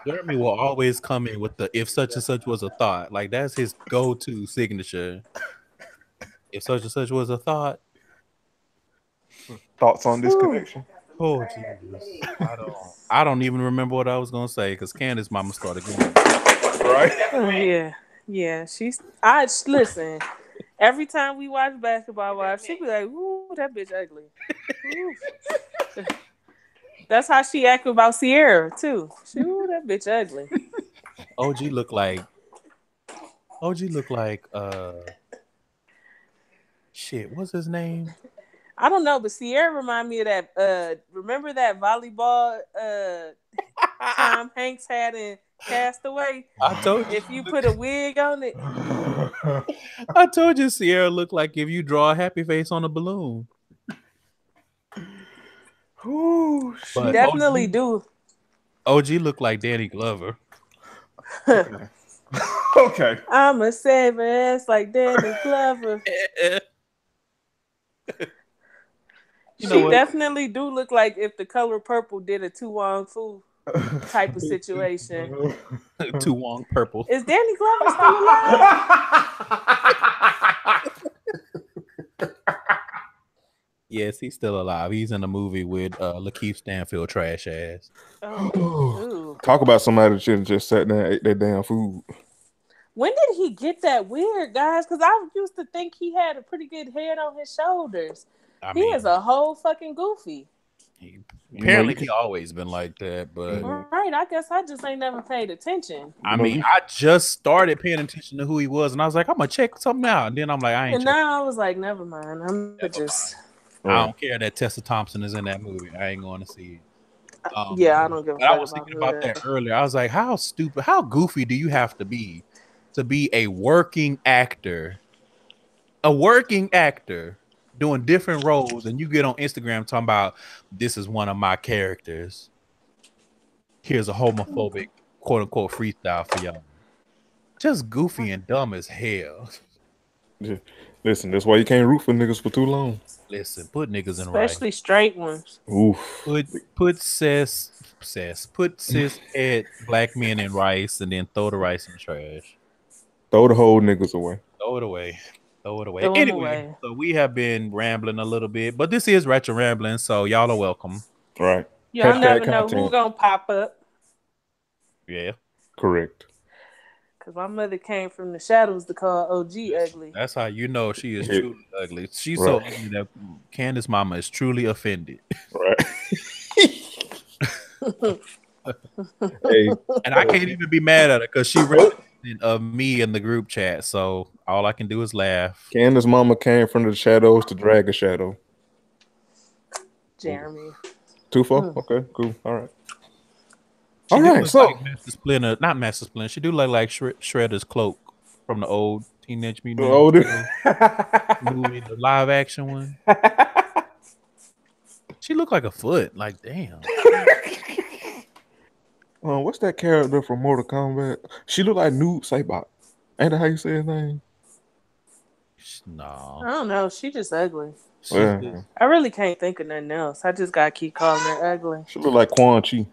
Jeremy will always come in with the "if such and such was a thought." Like that's his go-to signature. If such and such was a thought. Thoughts on this connection? Oh Jesus! I don't even remember what I was gonna say because Candace mama started going. Right? Yeah. Listen. Every time we watch Basketball Wives, she be like, "Ooh, that bitch ugly. Ooh. That's how she acted about Sierra too. Ooh, that bitch ugly. OG look like shit. What's his name? I don't know, but Sierra remind me of that. Remember that volleyball Tom Hanks had in Castaway? I told you. If you put a wig on it, I told you Sierra looked like if you draw a happy face on a balloon. Ooh, she But definitely do. OG looked like Danny Glover. Okay. Okay. I'ma save her ass like Danny Glover. You know She what? definitely do look like if The Color Purple did a Tu Wong Fu type of situation. Tu Wong Purple. Is Danny Glover still alive? Yes, he's still alive. He's in a movie with Lakeith Stanfield, trash ass. Oh, Talk about somebody that should have just sat there and ate that damn food. when did he get that weird, guys? Because I used to think he had a pretty good head on his shoulders. He is a whole fucking goofy. Apparently, he always been like that, but Right, I guess I just ain't never paid attention. I just started paying attention to who he was, and I was like, I'm gonna check something out, and then I'm like, I ain't. And now I was like, never mind. I don't care that Tessa Thompson is in that movie. I ain't going to see it. Yeah, I don't give a fuck. I was thinking about that earlier. I was like, how stupid, how goofy do you have to be a working actor? A working actor doing different roles, and you get on Instagram talking about this is one of my characters. Here's a homophobic quote unquote freestyle for y'all. Just goofy and dumb as hell. Listen, that's why you can't root for niggas for too long. Listen, put niggas in rice. Especially straight ones. Oof. Put cis head black men in rice, and then throw the rice in the trash. Throw the whole niggas away. Throw it away. Throw Anyway, so we have been rambling a little bit, but this is Retro Rambling, so y'all are welcome. Right. Y'all never know who's gonna pop up. Yeah. Correct. Because my mother came from the shadows to call OG ugly. That's how you know she is truly ugly. She's so ugly that Candace's mama is truly offended. Right. Hey. And I can't even be mad at her because she read of me in the group chat, so all I can do is laugh. Candace's mama came from the shadows to drag a shadow. Jeremy. Too far? Okay, cool. All right. All right, so like Master Splinter, not Master Splinter. She do look like Shredder's cloak from the old Teenage Mutant Ninja movie, the live action one. She looked like a foot. Like, damn. What's that character from Mortal Kombat? She looked like Noob Saibot. Ain't that how you say his name? No. I don't know. She just ugly. Yeah. I really can't think of nothing else. I just gotta keep calling her ugly. She look like Quan Chi.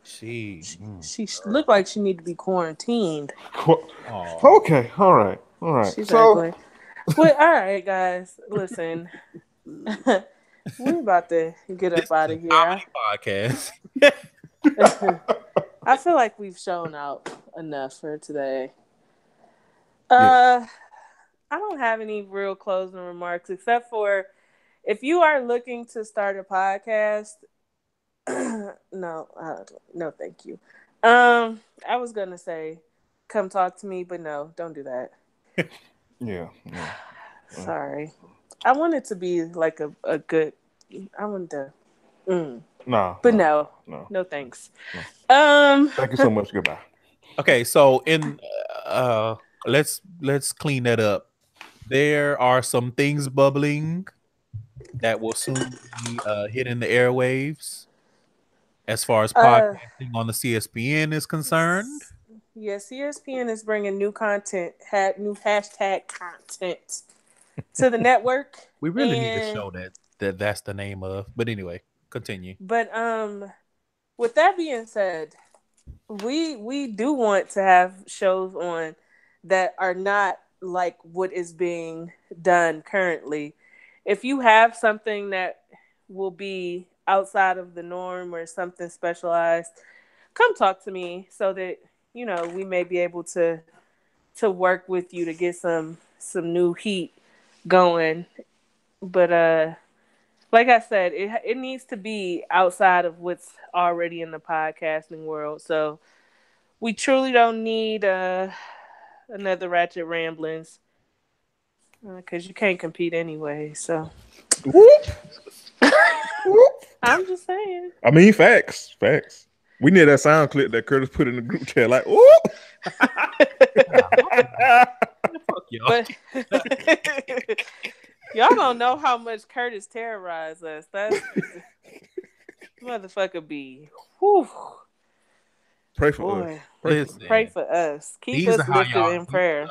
She looked like she need to be quarantined. Okay, all right. She's ugly. Well, all right, guys. Listen, we're about to get up out of here. Podcast. I feel like we've shown out enough for today. I don't have any real closing remarks except for if you are looking to start a podcast. No, thank you. I was gonna say, come talk to me, but no, don't do that. Yeah. Sorry, I wanted to be like a good. I wanted to. No, thanks. No. Thank you so much. Goodbye. Okay, so let's clean that up. There are some things bubbling that will soon be hitting the airwaves as far as podcasting on the CSPN is concerned. Yeah, CSPN is bringing new content, new hashtag content to the network. We really need to show that's the name of. But anyway, continue. But with that being said, we do want to have shows on that are not like what is being done currently. If you have something that will be outside of the norm or something specialized, come talk to me so that we may be able to work with you to get some new heat going But like I said, it needs to be outside of what's already in the podcasting world. So we truly don't need another Ratchet Ramblings because you can't compete anyway. So Whoop. Whoop. I'm just saying. I mean, facts. We need that sound clip that Curtis put in the group chat, like, ooh. Fuck y'all. But y'all don't know how much Curtis terrorized us. That's motherfucker be. Whew. Pray for Boy, us. Listen, pray for us. Keep these us are how lifted y'all. in prayer.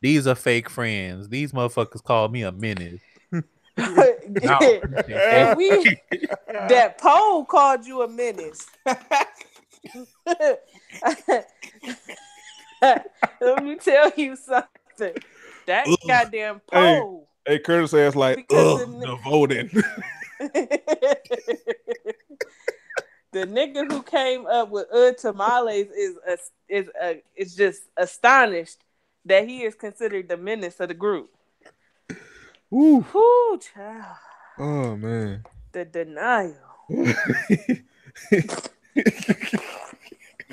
These are fake friends. These motherfuckers call me a menace. No. And that poll called you a menace. Let me tell you something. That goddamn poll. Hey, Curtis ass like, Because the voting. The nigga who came up with tamales is just astonished that he is considered the menace of the group. Woo. Whoo, child. Oh man. The denial.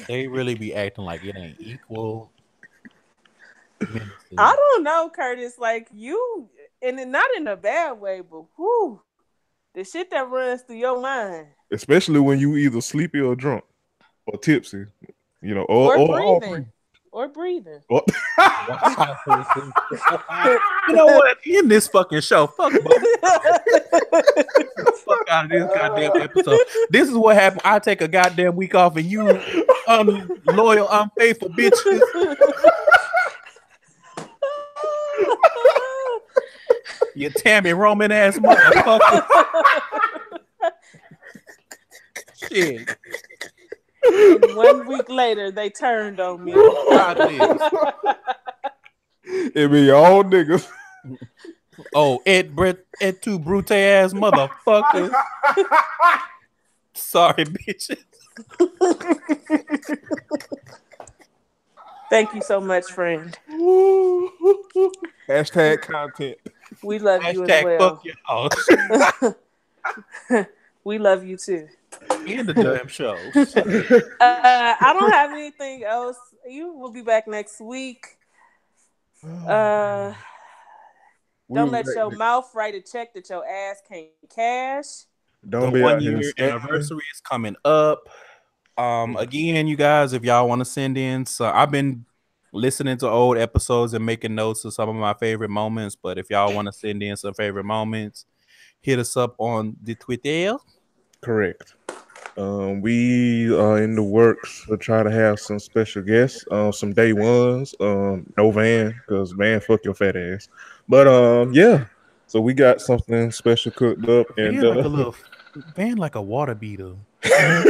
They really be acting like it ain't equal. I don't know, Curtis. Like you, and not in a bad way, but whoo, the shit that runs through your mind. Especially when you either sleepy or drunk or tipsy, you know, Or or breathing. Or breathing. You know what? In this fucking show, fuck out of this goddamn episode. This is what happened. I take a goddamn week off, and you unloyal, unfaithful bitches. You Tammy Roman ass motherfucker. Shit. And 1 week later, they turned on me. It be your own niggas. Oh, Ed two brute ass motherfuckers. Sorry, bitches. Thank you so much, friend. Hashtag content. We love you as Hashtag well. fuck y'all. We love you too. End the damn show. I don't have anything else. You will be back next week. Don't let your mouth write a check that your ass can't cash. Don't The be 1 out here year scamming. anniversary is coming up. Again, you guys, if y'all want to send in, so I've been listening to old episodes and making notes of some of my favorite moments. But if y'all want to send in some favorite moments, hit us up on the Twitter. Correct. We are in the works to try to have some special guests, some day ones. No Van, because Van fuck your fat ass. But yeah. So we got something special cooked up, and Van like a water beetle. Hey,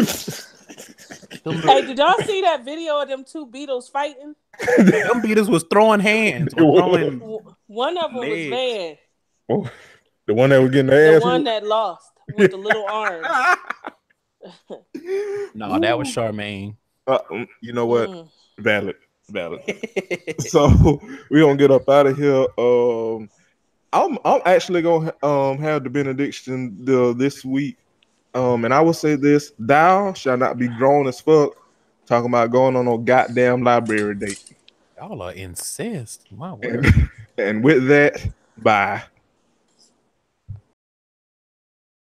did y'all see that video of them two beetles fighting? Them beetles was throwing hands. One of them was Van. Oh, the one that was getting the ass. The one that lost with the little arms. No, that was Charmaine. You know what? Valid. So we gonna get up out of here. I'm actually gonna have the benediction this week. And I will say this: thou shall not be grown as fuck. Talking about going on a goddamn library date. Y'all are incest. My word. And with that, bye.